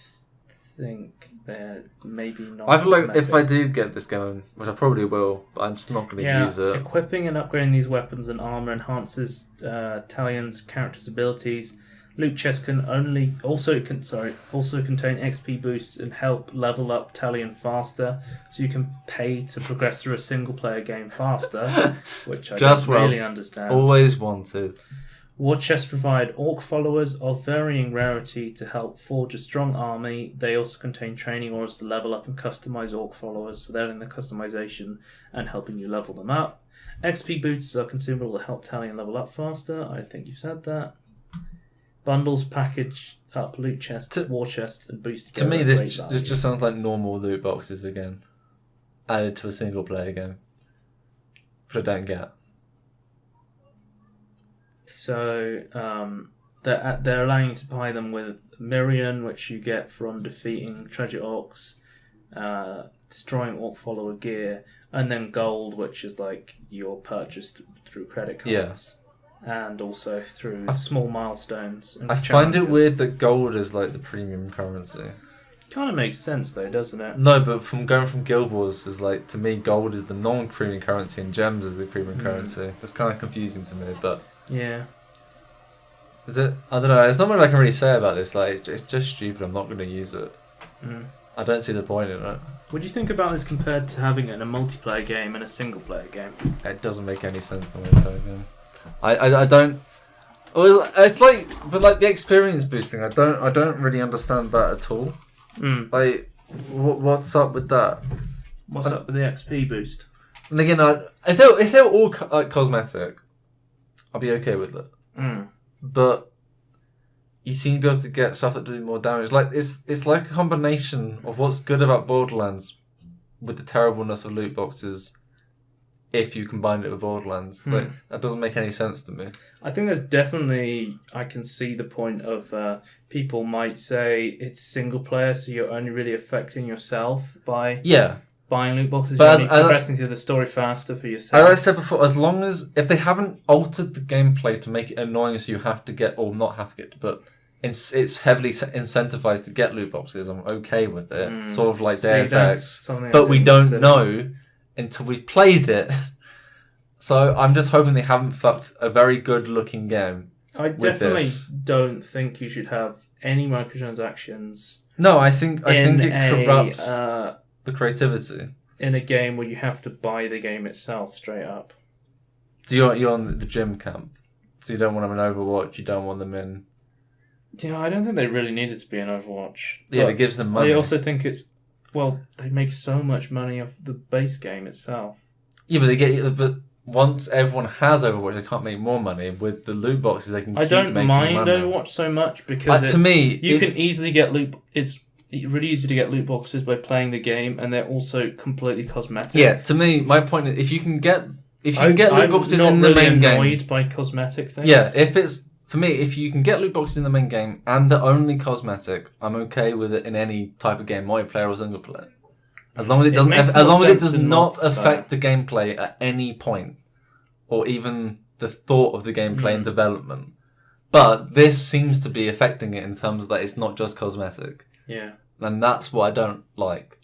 think they're maybe not. I feel like if I cosmetic. do get this game, which I probably will, but I'm just not going to use it. Equipping and upgrading these weapons and armor enhances Talion's character's abilities. Loot chests can also contain XP boosts and help level up Talion faster, so you can pay to progress through a single player game faster, which I Just don't what I've really understand. Always wanted. War chests provide orc followers of varying rarity to help forge a strong army. They also contain training orders to level up and customize orc followers, so they're in the customization and helping you level them up. XP boosts are consumable to help Talion level up faster. I think you've said that. Bundles package up loot chests, war chests, and boost. To me, this just sounds like normal loot boxes again, added to a single player game, which I don't get. So they're allowing you to buy them with Miriam, which you get from defeating treasure orcs, destroying orc follower gear, and then gold, which is like your purchase through credit cards. And also through small milestones. And I find it weird that gold is like the premium currency. Kind of makes sense though, doesn't it? No, but from going from Guild Wars is like, to me, gold is the non-premium currency and gems is the premium currency. That's kind of confusing to me, but yeah. Is it? I don't know. There's not much I can really say about this. Like, it's just stupid. I'm not going to use it. I don't see the point in it. What do you think about this compared to having it in a multiplayer game and a single player game? It doesn't make any sense to me. I don't. Well, it's like, but like the experience boosting, I don't really understand that at all. Like, what's up with that? What's up with the XP boost? And again, if they were all like cosmetic, I'll be okay with it. But you seem to be able to get stuff that do more damage. Like it's like a combination of what's good about Borderlands with the terribleness of loot boxes. If you combine it with Borderlands, like that doesn't make any sense to me. I think there's definitely, I can see the point of people might say it's single player, so you're only really affecting yourself by buying loot boxes. But you're progressing through the story faster for yourself. As I said before, as long as if they haven't altered the gameplay to make it annoying, so you have to get or not have to get, but it's heavily incentivized to get loot boxes. I'm okay with it, sort of like Deus Ex, but we don't know until we've played it. So I'm just hoping they haven't fucked a very good looking game. I definitely don't think you should have any microtransactions. No, I think it corrupts the creativity in a game where you have to buy the game itself straight up. So you're on the gym camp. So you don't want them in Overwatch. You don't want them in. Yeah, I don't think they really needed to be in Overwatch. Yeah, it gives them money. I also think they make so much money off the base game itself. Yeah, but once everyone has Overwatch, they can't make more money. With the loot boxes, they can keep making money. I don't mind Overwatch so much because to me, you can easily get It's really easy to get loot boxes by playing the game, and they're also completely cosmetic. Yeah, to me, my point is if you can get loot boxes in the main game. I'm annoyed by cosmetic things. Yeah, if you can get loot boxes in the main game and they're only cosmetic, I'm okay with it in any type of game, multiplayer or single player. As long as it does not affect the gameplay at any point, or even the thought of the gameplay in development. But this seems to be affecting it in terms of that it's not just cosmetic. Yeah. And that's what I don't like.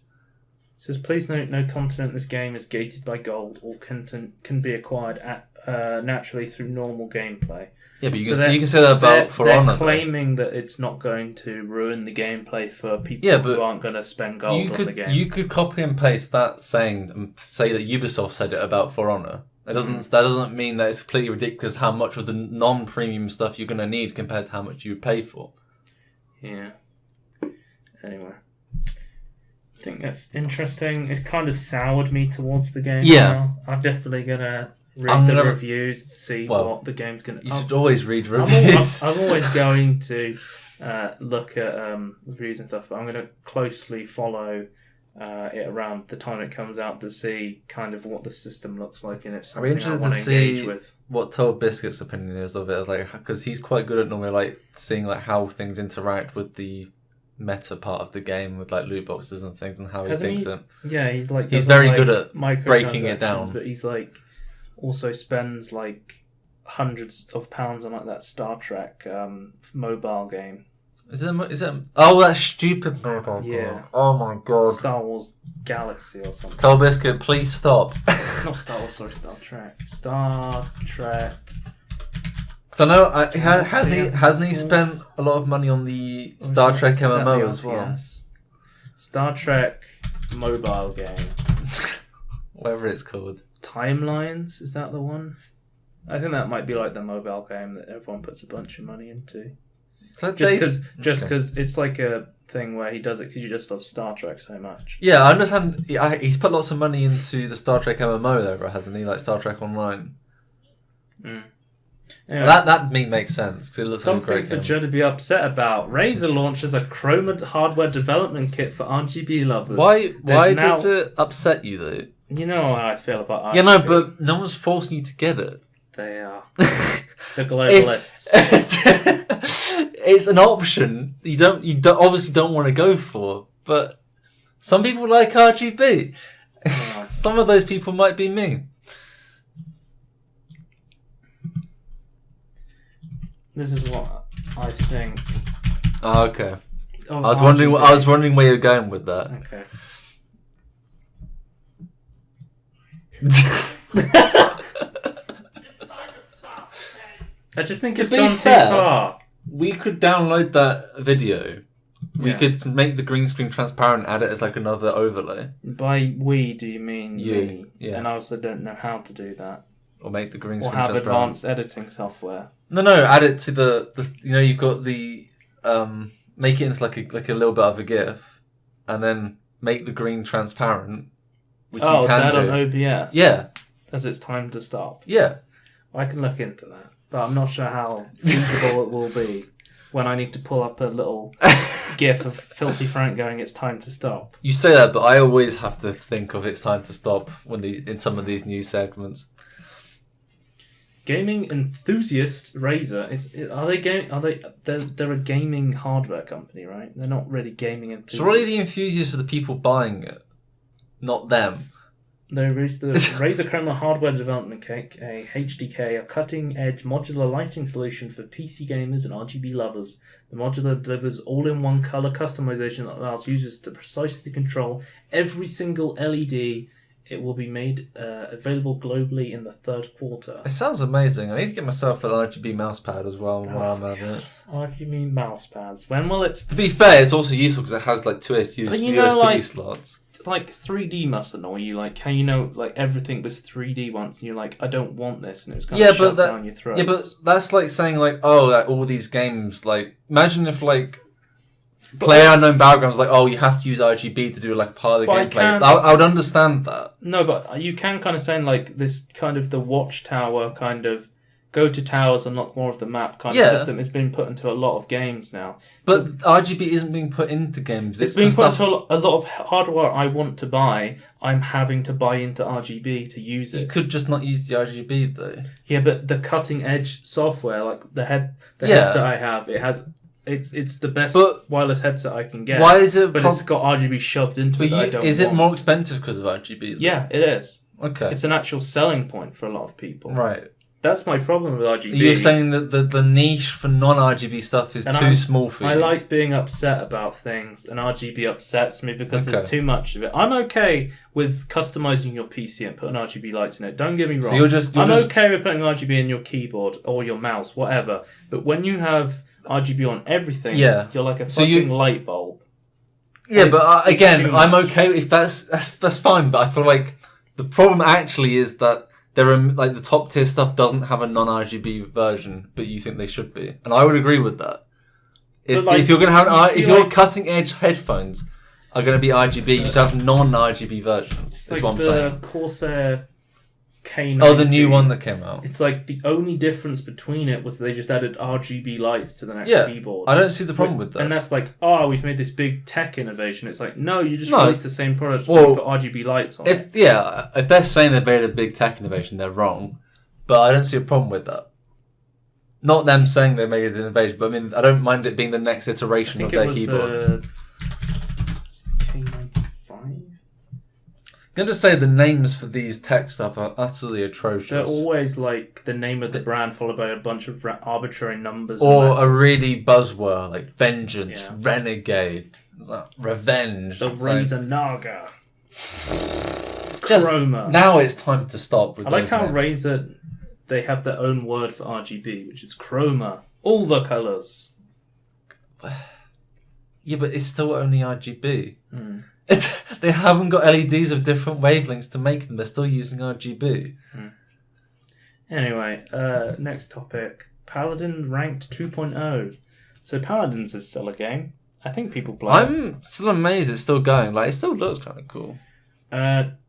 It says, please note, no content in this game is gated by gold. All content can be acquired naturally through normal gameplay. Yeah, but you can say that about For Honor. They're claiming that it's not going to ruin the gameplay for people who aren't going to spend gold on the game. You could copy and paste that saying and say that Ubisoft said it about For Honor. That doesn't mean that it's completely ridiculous how much of the non-premium stuff you're going to need compared to how much you would pay for. Yeah. Anyway. I think that's interesting. It's kind of soured me towards the game now. I'm definitely going to read the reviews to see what the game's going to... You should always read reviews. I'm always going to look at reviews and stuff, but I'm going to closely follow it around the time it comes out to see kind of what the system looks like and if something I want to engage with. What Toad Biscuit's opinion is of it, like, because he's quite good at normally like seeing like how things interact with the meta part of the game with like loot boxes and things and how he thinks it. Yeah, he's very good at breaking it down. But he's like also spends like hundreds of pounds on like that Star Trek mobile game. Is it? Oh, that stupid mobile game. Yeah. Oh my god. Star Wars Galaxy or something. Toad Biscuit, please stop. Not Star Wars, sorry, Star Trek. Star Trek. Because I know, hasn't he spent a lot of money on the Star Trek MMO as well? Yes. Star Trek mobile game. Whatever it's called. Timelines, is that the one? I think that might be like the mobile game that everyone puts a bunch of money into. Just because it's like a thing where he does it because you just love Star Trek so much. Yeah, I understand. He's put lots of money into the Star Trek MMO though, hasn't he? Like Star Trek Online. Anyway, That makes sense because it looks like a something great for game. Joe to be upset about. Razer launches a Chroma hardware development kit for RGB lovers. Why There's does now- it upset you though? You know how I feel about RGB. Yeah, no, but no one's forcing you to get it. They are. The globalists. It's an option you obviously don't want to go for, but some people like RGB. Yeah. Some of those people might be me. This is what I think. Oh, okay. of I was wondering. RGB. I was wondering where you're going with that. Okay. I just think To it's be gone fair- too far. We could download that video. We Yeah. could make the green screen transparent, add it as like another overlay, By we, do you mean You, me? yeah. And I also don't know how to do that. or make the green Or screen have transparent. advanced editing software. No, add it to the you've got the make it into like a little bit of a GIF, and then make the green transparent, which Oh, you can that do. on OBS? Yeah, As it's time to stop. yeah. I can look into that. But I'm not sure how feasible it will be when I need to pull up a little GIF of Filthy Frank going, "It's time to stop." You say that, but I always have to think of it's time to stop in some of these news segments. Gaming enthusiast Razer they're a gaming hardware company, right? They're not really gaming enthusiasts. So really, the enthusiasts for the people buying it, not them. They released the Razer Chroma hardware development kit, a HDK, a cutting-edge modular lighting solution for PC gamers and RGB lovers. The modular delivers all-in-one color customization that allows users to precisely control every single LED. It will be made available globally in the third quarter. It sounds amazing. I need to get myself an RGB mouse pad as well while I'm at it. RGB mouse pads. When will it... To be fair, it's also useful because it has like two USB But you know, like- slots. Like 3D must annoy you, like how you know like everything was 3D once and you're like, I don't want this, and it was kind of shoved down your throat. Yeah, but that's like saying like, oh, like all these games, like imagine if like PlayerUnknown Battlegrounds like, oh, you have to use RGB to do like part of the But I gameplay. can't- I would understand that. No, but you can kind of saying like this kind of the watchtower kind of go to towers, unlock more of the map kind Yeah. of system has been put into a lot of games now. But RGB isn't being put into games. It's been put stuff- into a lot of hardware I want to buy. I'm having to buy into RGB to use it. You could just not use the RGB though. Yeah, but the cutting edge software, like the Yeah. headset I have, it's the best But wireless headset I can get. why is it? But it's got RGB shoved into but it that I don't is it want. more expensive because of RGB? Though? Yeah, it is. Okay. It's an actual selling point for a lot of people. Right. That's my problem with RGB. You're saying that the niche for non-RGB stuff is And too small for you. I like being upset about things, and RGB upsets me because Okay. there's too much of it. I'm okay with customizing your PC and putting RGB lights in it. Don't get me wrong. So you're just I'm okay with putting RGB in your keyboard or your mouse, whatever. But when you have RGB on everything, Yeah. you're like a So fucking you- light bulb. Yeah, It's- but it's again, too I'm much. okay if that's fine. But I feel like the problem actually is that there are like the top tier stuff doesn't have a non-RGB version, but you think they should be, and I would agree with that. If, like, if you're gonna have you see, if your like- cutting edge headphones are gonna be RGB, you should have non-RGB versions. It's That's like what I'm the saying. Corsair K90. Oh, the new one that came out. It's like the only difference between it was they just added RGB lights to the next Yeah, keyboard. I don't see the problem with that. And that's like, oh, we've made this big tech innovation. It's like, no, you just No. released the same product Well, and you put RGB lights on it. If they're saying they've made a big tech innovation, they're wrong. But I don't see a problem with that. Not them saying they made an innovation, but I mean, I don't mind it being the next I iteration think of it their was keyboards. it's the K95. I'm going to say the names for these tech stuff are utterly atrocious. They're always like the name of the brand followed by a bunch of arbitrary numbers. Or and a really buzzword like Vengeance, Yeah. Renegade, it's like Revenge. the It's like, Razer Naga. just, Chroma. now it's time to stop with I like those how names. Razer, they have their own word for RGB, which is chroma. All the colours. Yeah, but it's still only RGB. Hmm. They haven't got LEDs of different wavelengths to make them. They're still using RGB. Anyway, next topic. Paladin ranked 2.0. So Paladins is still a game. I think people play it. I'm still amazed it's still going. Like, it still looks kind of cool.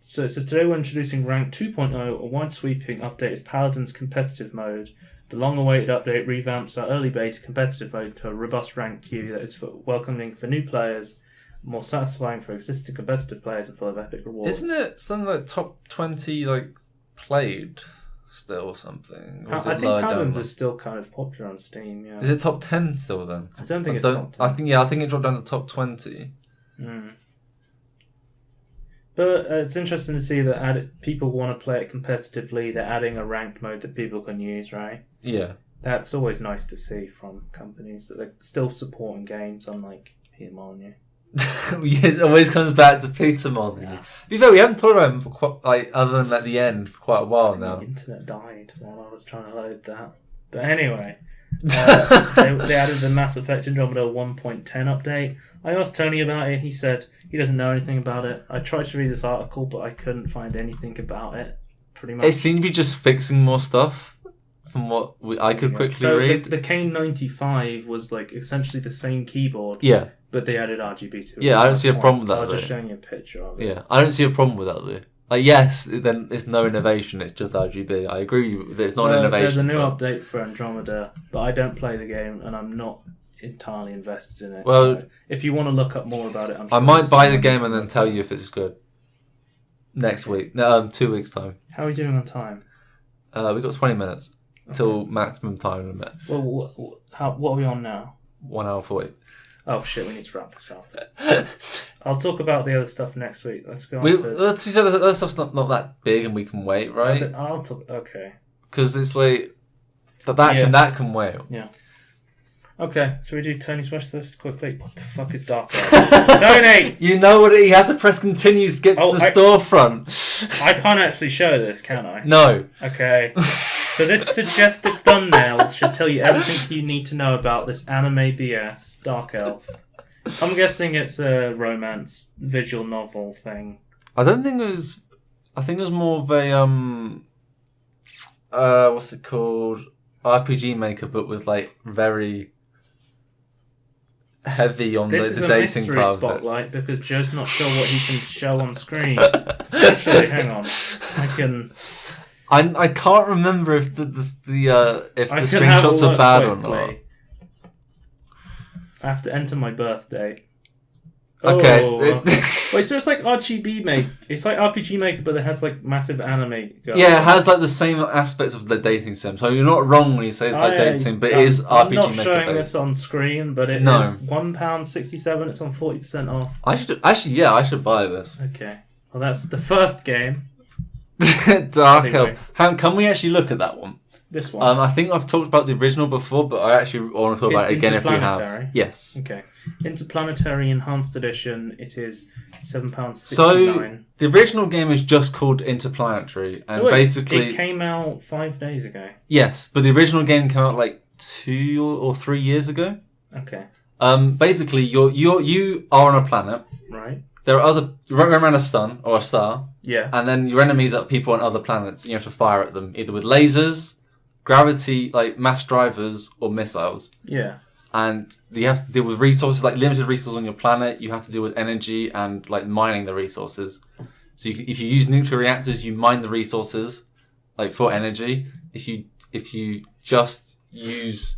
So today we're introducing Rank 2.0, a wide-sweeping update of Paladin's competitive mode. The long-awaited update revamps our early beta competitive mode to a robust ranked queue that is welcoming for new players, more satisfying for existing competitive players, and full of epic rewards. Isn't it something like top 20 like played still or something? Or I is think it lower Paladins down? is still kind of popular on Steam. Yeah. Is it top 10 still then? I don't think it's top 10. I think it dropped down to top 20. But it's interesting to see that people want to play it competitively. They're adding a ranked mode that people can use, right? Yeah. That's always nice to see from companies that they're still supporting games, unlike PMON. It always comes back to Peter Molyneux. Yeah. To be fair, we haven't talked about him for quite, other than at the end for quite a while now. The internet died while I was trying to load that. But anyway, they added the Mass Effect Andromeda 1.10 update. I asked Tony about it. He said he doesn't know anything about it. I tried to read this article, but I couldn't find anything about it. Pretty much. It seemed to be just fixing more stuff from what I could quickly read. The Kane95 was like essentially the same keyboard. Yeah. But they added RGB to it. Yeah, I don't see a problem with that. I was just though. showing you a picture of it. Yeah, I don't see a problem with that though. Like, yes, then it's no innovation. It's just RGB. I agree that it's not an innovation. There's a new but... update for Andromeda, but I don't play the game and I'm not entirely invested in it. Well, so if you want to look up more about it, I'm sure I might there's buy the someone- game and then tell you if it's good. Next week, no, 2 weeks time. How are we doing on time? We got 20 minutes till maximum time in a minute. Well, what are we on now? 1 hour 40. Oh shit, we need to wrap this up. I'll talk about the other stuff next week. Let's go on to... Let's see, the other stuff's not that big and we can wait, right? I'll talk... Okay. Because it's like that can wait. Yeah. Okay, so we do Tony's wish list quickly. What the fuck is Dark Elf? Tony! You know what? You have to press continue to get to the storefront. I can't actually show this, can I? No. Okay. So this suggested thumbnail should tell you everything you need to know about this anime BS, Dark Elf. I'm guessing it's a romance visual novel thing. I don't think it was... I think it was more of a... what's it called? RPG Maker, but with like very... heavy on This the is a dating mystery part of it. spotlight because Joe's not sure what he can show on screen. Actually, hang on. I can't remember if the can have a screenshots were look bad or quickly. not. I have to enter my birth date. Okay. Oh, wait, so it's like RGB Maker. It's like RPG Maker, but it has like massive anime. Yeah, it has like the same aspects of the dating sim. So you're not wrong when you say it's like dating sim, but it is RPG I'm not Maker showing based. this on screen, but it is £1.67. It's on 40% off. I should buy this. Okay. Well, that's the first game. Dark Anyway. Elf. Can we actually look at that one? This one. I think I've talked about the original before, but I actually want to talk about it again if we Interplanetary? have. Yes. Okay. Interplanetary Enhanced Edition. It is £7.69. So the original game is just called Interplanetary, and Oh, wait, basically it came out 5 days ago. yes, but the original game came out like 2 or 3 years ago. Okay. Basically, you are on a planet. Right. There are you run around a sun or a star, Yeah. and then your enemies are people on other planets, and you have to fire at them either with lasers, gravity, like mass drivers, or missiles. Yeah. And you have to deal with resources, like limited resources on your planet. You have to deal with energy and like mining the resources. So if you use nuclear reactors, you mine the resources, like for energy. If you just use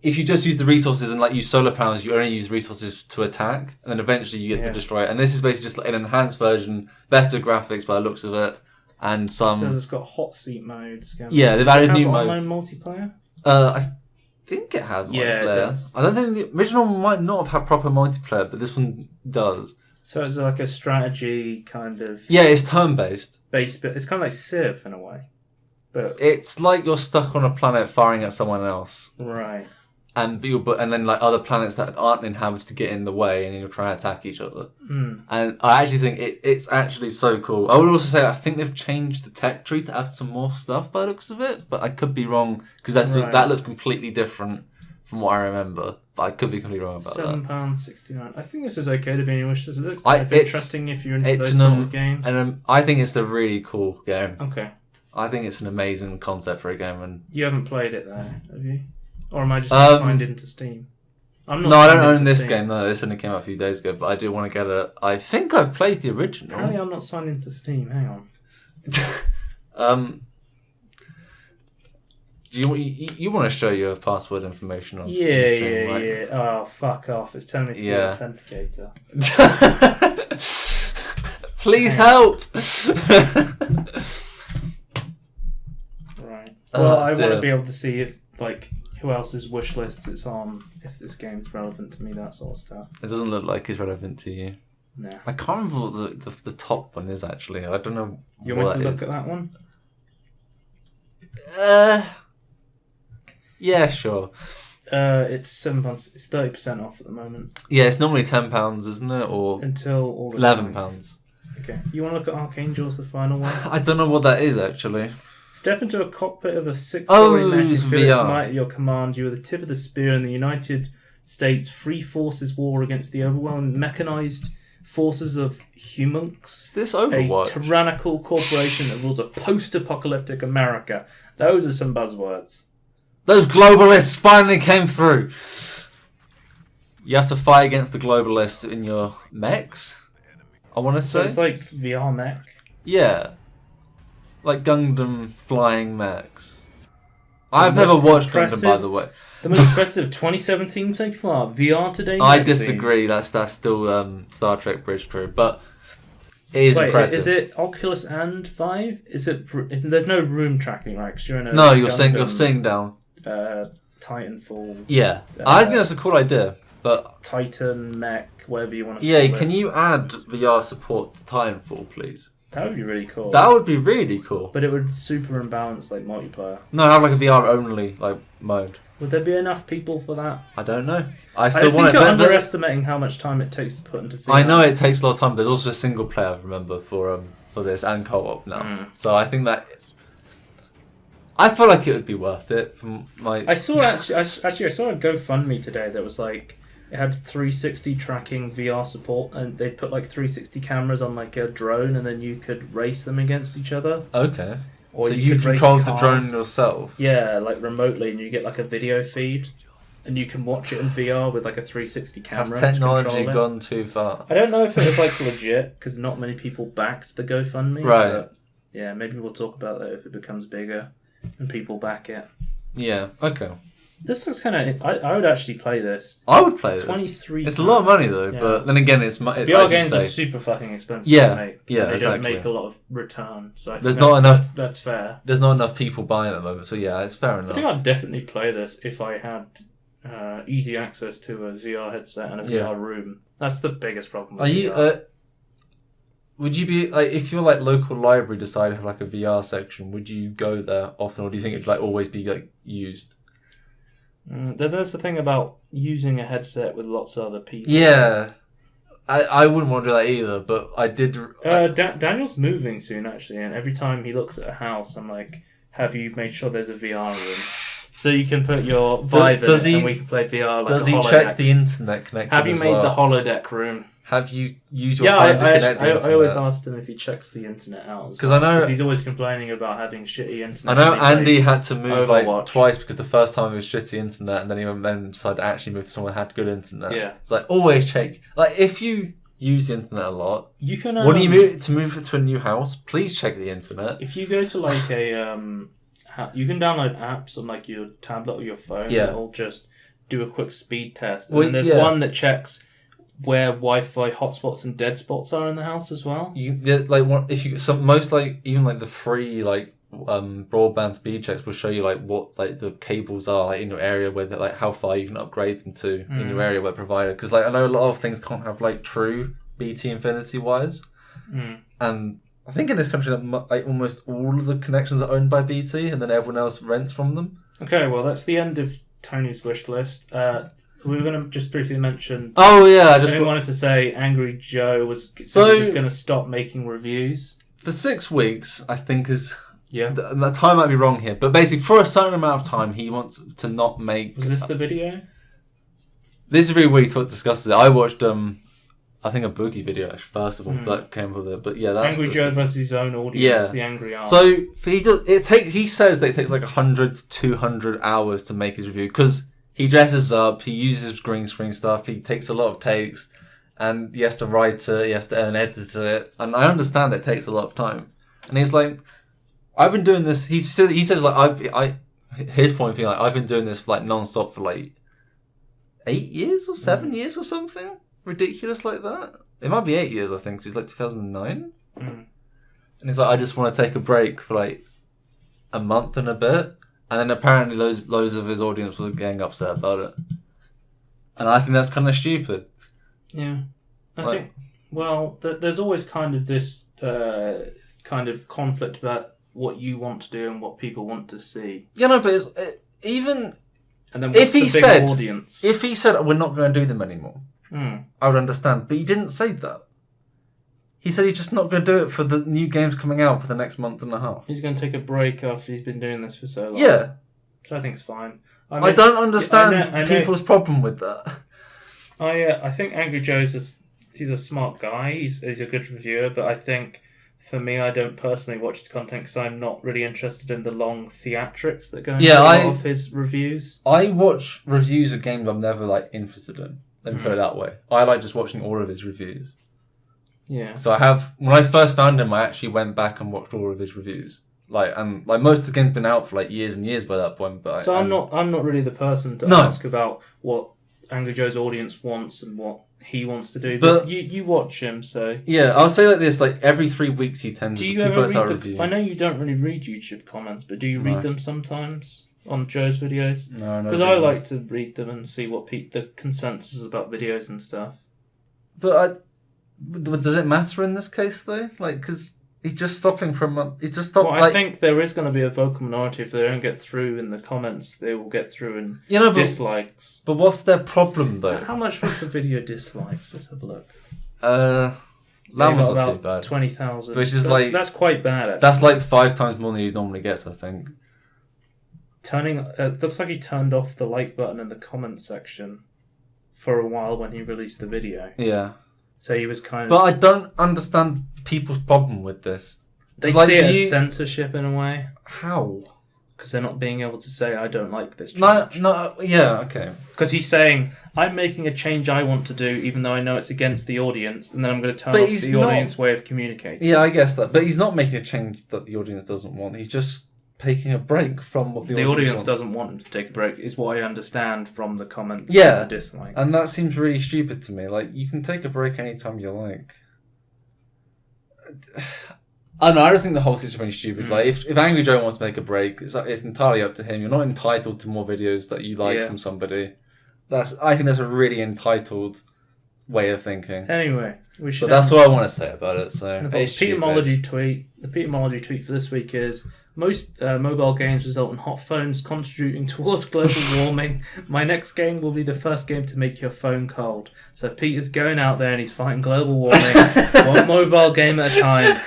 the resources and like use solar panels, you only use resources to attack, and then eventually you get to destroy it. And this is basically just like an enhanced version, better graphics by the looks of it, and some. So it's got hot seat modes. Yeah, they've added new online modes. multiplayer. I think it had multiplayer. Yeah, it does. I don't think the original might not have had proper multiplayer, but this one does. So it's like a strategy kind of Yeah, it's turn-based. base, but it's kind of like Civ in a way. But It's like you're stuck on a planet firing at someone else, right. and then like other planets that aren't inhabited to get in the way, and you're trying to attack each other. And I actually think it's actually so cool. I would also say I think they've changed the tech tree to add some more stuff by the looks of it, but I could be wrong because that looks completely different from what I remember. But I could be completely wrong about that. £7.69. I think this is okay to be in your wish list. It looks kind of interesting if you're into those an, sort of games. And I think it's a really cool game. Okay. I think it's an amazing concept for a game. And You haven't played it there, have you? Or am I just not signed into Steam? I'm not. No, I signed don't own into this Steam. game. No, this only came out a few days ago, but I do want to get it. I think I've played the original. Apparently, I'm not signed into Steam. Hang on. you want to show your password information on Yeah, stream, right? yeah. Oh, fuck off. It's telling me to be Yeah. an authenticator. Please help! Right. Well, I want dear. to be able to see if, like, who else's wish lists it's on, if this game's relevant to me, that sort of stuff. It doesn't look like it's relevant to you. Nah. I can't remember what the top one is, actually. I don't know You what want me to that look is. at that one? Yeah, sure. It's £7. It's 30% off at the moment Yeah, it's normally £10, isn't it? Or until August. £11. 9th. Okay. You want to look at Archangel's, the final one? I don't know what that is, actually. Step into a cockpit of a six-story mech and it's feel its VR. might at your command. You are the tip of the spear in the United States Free Forces war against the overwhelming mechanized forces of Humunks, Is this a Overwatch? tyrannical corporation that rules a post-apocalyptic America. Those are some buzzwords. Those globalists finally came through. You have to fight against the globalists in your mechs, I want to So say. it's like VR mech. Yeah. Like Gundam flying mechs. I've most never watched impressive- Gundam, by the way. The most impressive 2017 so far. VR today. I magazine. disagree. That's still Star Trek Bridge Crew, but it is Wait, impressive. is it Oculus and Vive? There's no room tracking, right? Because you're in a No, you're sitting Gundam, down. Titanfall, Yeah, I think that's a cool idea. But Titan mech, whatever you want to yeah, call can it. you add VR support to Titanfall, please? That would be really cool. That would be really cool. But it would super imbalance like multiplayer. No, have like a VR only like mode. Would there be enough people for that? I don't know. I I still think want it. you're but- underestimating how much time it takes to put into VR. I know it takes a lot of time, but there's also a single player, remember, for this and co-op now. Mm. So I think that I feel like it would be worth it. From my I saw I saw a GoFundMe today that was like it had 360 tracking VR support, and they put like 360 cameras on like a drone, and then you could race them against each other. okay, Or so you could race control the cars. drone yourself. Yeah, like remotely, and you get like a video feed, and you can watch it in VR with like a 360 camera. Has to technology control it. gone too far? I don't know if it was like legit because not many people backed the GoFundMe. Right. But yeah, maybe we'll talk about that if it becomes bigger and people back it. Yeah. Okay. This looks kind of. I would actually play this. I would play this. 23. It's a lot of money though, Yeah. but then again, it's VR as you games say, are super fucking expensive Yeah, to make. yeah, and they exactly. don't make a lot of return. So I think There's not enough- That's fair. there's not enough people buying at the moment. So yeah, it's fair I think enough. I'd definitely play this if I had easy access to a VR headset and a Yeah. VR room. That's the biggest problem. Are With you? VR. Would you be like if your like local library decided to have like a VR section? Would you go there often, or do you think it'd like always be like used? There's the thing about using a headset with lots of other people. Yeah, I wouldn't want to do that either. But I did. Daniel's moving soon, actually, and every time he looks at a house, I'm like, "Have you made sure there's a VR room, so you can put your Vive does in he- and we can play VR?" Like Does a he holodeck. check the internet connection? Have you as made well? the holodeck room? Have you used your Yeah, phone to connect the I always internet? asked him if he checks the internet out. as 'Cause well, I know- he's always complaining about having shitty internet. I know when he plays. Andy had to move like Overwatch. twice because the first time it was shitty internet, and then he went and decided to actually move to someone who had good internet. Yeah. It's like always check. Like if you use the internet a lot, You can. when you move to a new house, please check the internet. If you go to like a you can download apps on like your tablet or your phone. Yeah. That'll just do a quick speed test. And Well, then there's yeah. one that checks where Wi-Fi hotspots and dead spots are in the house as well. You like what if you most like even like the free like broadband speed checks will show you like what like the cables are like in your area where they're, like how far you can upgrade them to in your area where provider because like I know a lot of things can't have like true BT Infinity wires and I think in this country that like almost all of the connections are owned by BT and then everyone else rents from them. Okay, well that's the end of Tony's wish list. We were going to just briefly mention. Oh yeah, I just I wanted to say Angry Joe was going to stop making reviews. for 6 weeks I think is. Yeah. The time might be wrong here, but basically for a certain amount of time he wants to not make. Was this the video? This is really weird to discuss it. I watched I think a Boogie video actually, first of all that came with it, but yeah, that's Angry Joe versus his own audience. Yeah. The Angry Art. So he says that it takes like 100 to 200 hours to make his review because he dresses up, he uses green screen stuff, he takes a lot of takes, and he has to write it, he has to edit it, and I understand that it takes a lot of time. And he's like, I've been doing this. He says like his point being like, I've been doing this for like non-stop for like 8 years or 7 years or something ridiculous like that. It might be 8 years, I think. 'Cause it's like 2009, and he's like, I just want to take a break for like a month and a bit, and then apparently loads of his audience were getting upset about it, and I think that's kind of stupid. Yeah, I think. Well, there's always kind of this kind of conflict about what you want to do and what people want to see. Yeah, no, but it's, even and then what's if he the big said, audience? if he said we're not going to do them anymore, Mm. I would understand. But he didn't say that. He said he's just not going to do it for the new games coming out for the next month and a half. He's going to take a break after he's been doing this for so long. Yeah. Which I think is fine. I don't understand I know. people's problem with that. I think Angry Joe's he's a smart guy. He's a good reviewer, but I think for me, I don't personally watch his content because I'm not really interested in the long theatrics that go into a lot of his reviews. I watch reviews of games I'm never like interested in. Let me put it that way. I like just watching all of his reviews. Yeah. So when I first found him, I actually went back and watched all of his reviews. And most of the game's been out for like years and years by that point. But I'm not really the person to ask about what Angry Joe's audience wants and what he wants to do. But you watch him, so yeah, I'll say like this: like every 3 weeks he tends to read review. I know you don't really read YouTube comments, but do you read them sometimes on Joe's videos? No, because I like to read them and see what the consensus is about videos and stuff. But does it matter in this case though? Like, because he's just stopping for a month. He just stopped. Well, I think there is going to be a vocal minority. If they don't get through in the comments, they will get through in dislikes. But what's their problem though? How much was the video disliked? Just have a look. That was not too bad. 20,000. Which is that's quite bad. Actually. That's like 5 times more than he normally gets, I think. It looks like he turned off the like button in the comment section for a while when he released the video. Yeah. So he was kind of... But I don't understand people's problem with this. They see it as censorship in a way. How? Because they're not being able to say, I don't like this change. Yeah, okay. Because he's saying, I'm making a change I want to do, even though I know it's against the audience, and then I'm going to turn off the audience way of communicating. Yeah, I guess that. But he's not making a change that the audience doesn't want. He's just taking a break from what the audience wants. Doesn't want him to take a break, is what I understand from the comments and the dislikes. And that seems really stupid to me. Like, you can take a break anytime you like. I don't know, I just think the whole situation is stupid. Like, if Angry Joe wants to make a break, it's entirely up to him. You're not entitled to more videos that you like from somebody. I think that's a really entitled way of thinking. Anyway, But that's what I want to say about it. So the Petermology tweet for this week is: most mobile games result in hot phones contributing towards global warming. My next game will be the first game to make your phone cold. So Peter's going out there and he's fighting global warming, one mobile game at a time.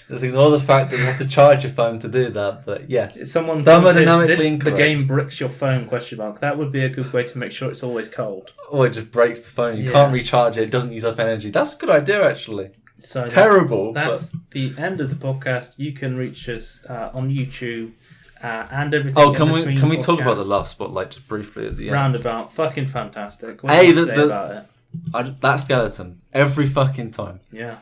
Just ignore the fact that you have to charge your phone to do that, but yes. Someone thermodynamically the game bricks your phone, ? That would be a good way to make sure it's always cold. Or it just breaks the phone. You can't recharge it. It doesn't use up energy. That's a good idea, actually. So terrible. That's the end of the podcast. You can reach us on YouTube and everything. Oh, can we talk about the last spotlight just briefly at the end? Roundabout, fucking fantastic. What do you say about it? That skeleton every fucking time. Yeah.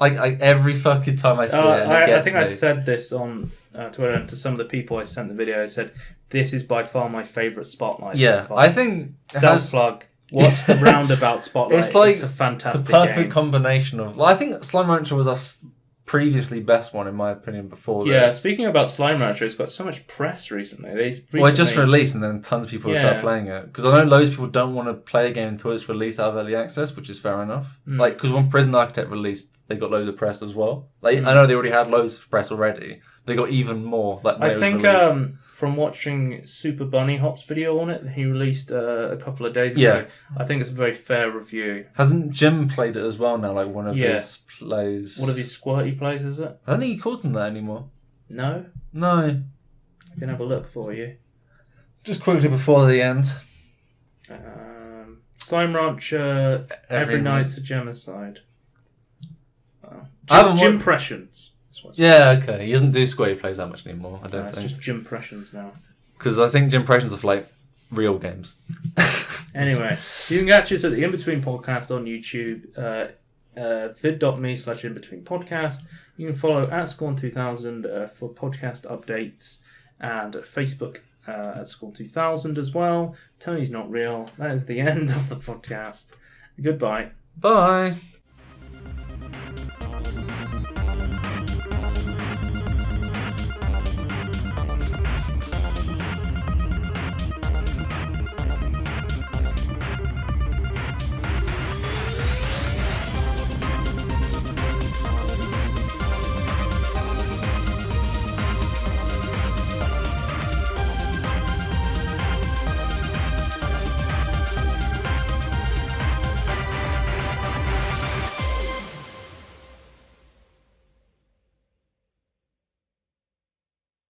Every fucking time I see it, and it gets I said this on Twitter, and to some of the people I sent the video, I said, this is by far my favourite spotlight. Yeah, so I think... Self-plug. Watch the Roundabout spotlight. It's a fantastic the perfect game. Combination of... Well, I think Slime Rancher was our previously best one, in my opinion, before this. Yeah, speaking about Slime Rancher, it's got so much press recently. It just released, and then tons of people start playing it. Because I know loads of people don't want to play a game until it's released out of early access, which is fair enough. Because when Prison Architect released, they got loads of press as well. I know they already had loads of press already. They got even more. I think from watching Super Bunny Hop's video on it, he released a couple of days ago. I think it's a very fair review. Hasn't Jim played it as well now? Like one of his plays. One of his squirty plays, is it? I don't think he calls them that anymore. No? No. I can have a look for you. Just quickly before the end. Slime Rancher, every night's a Gemicide. Gympressions. Yeah, okay. He doesn't do square plays that much anymore, I don't think. It's just Gympressions now. Because I think Gympressions are for, like, real games. Anyway, you can catch us at the Inbetween podcast on YouTube. vid.me/Inbetween podcast. You can follow at Scorn2000 for podcast updates, and Facebook at Scorn2000 as well. Tony's not real. That is the end of the podcast. Goodbye. Bye.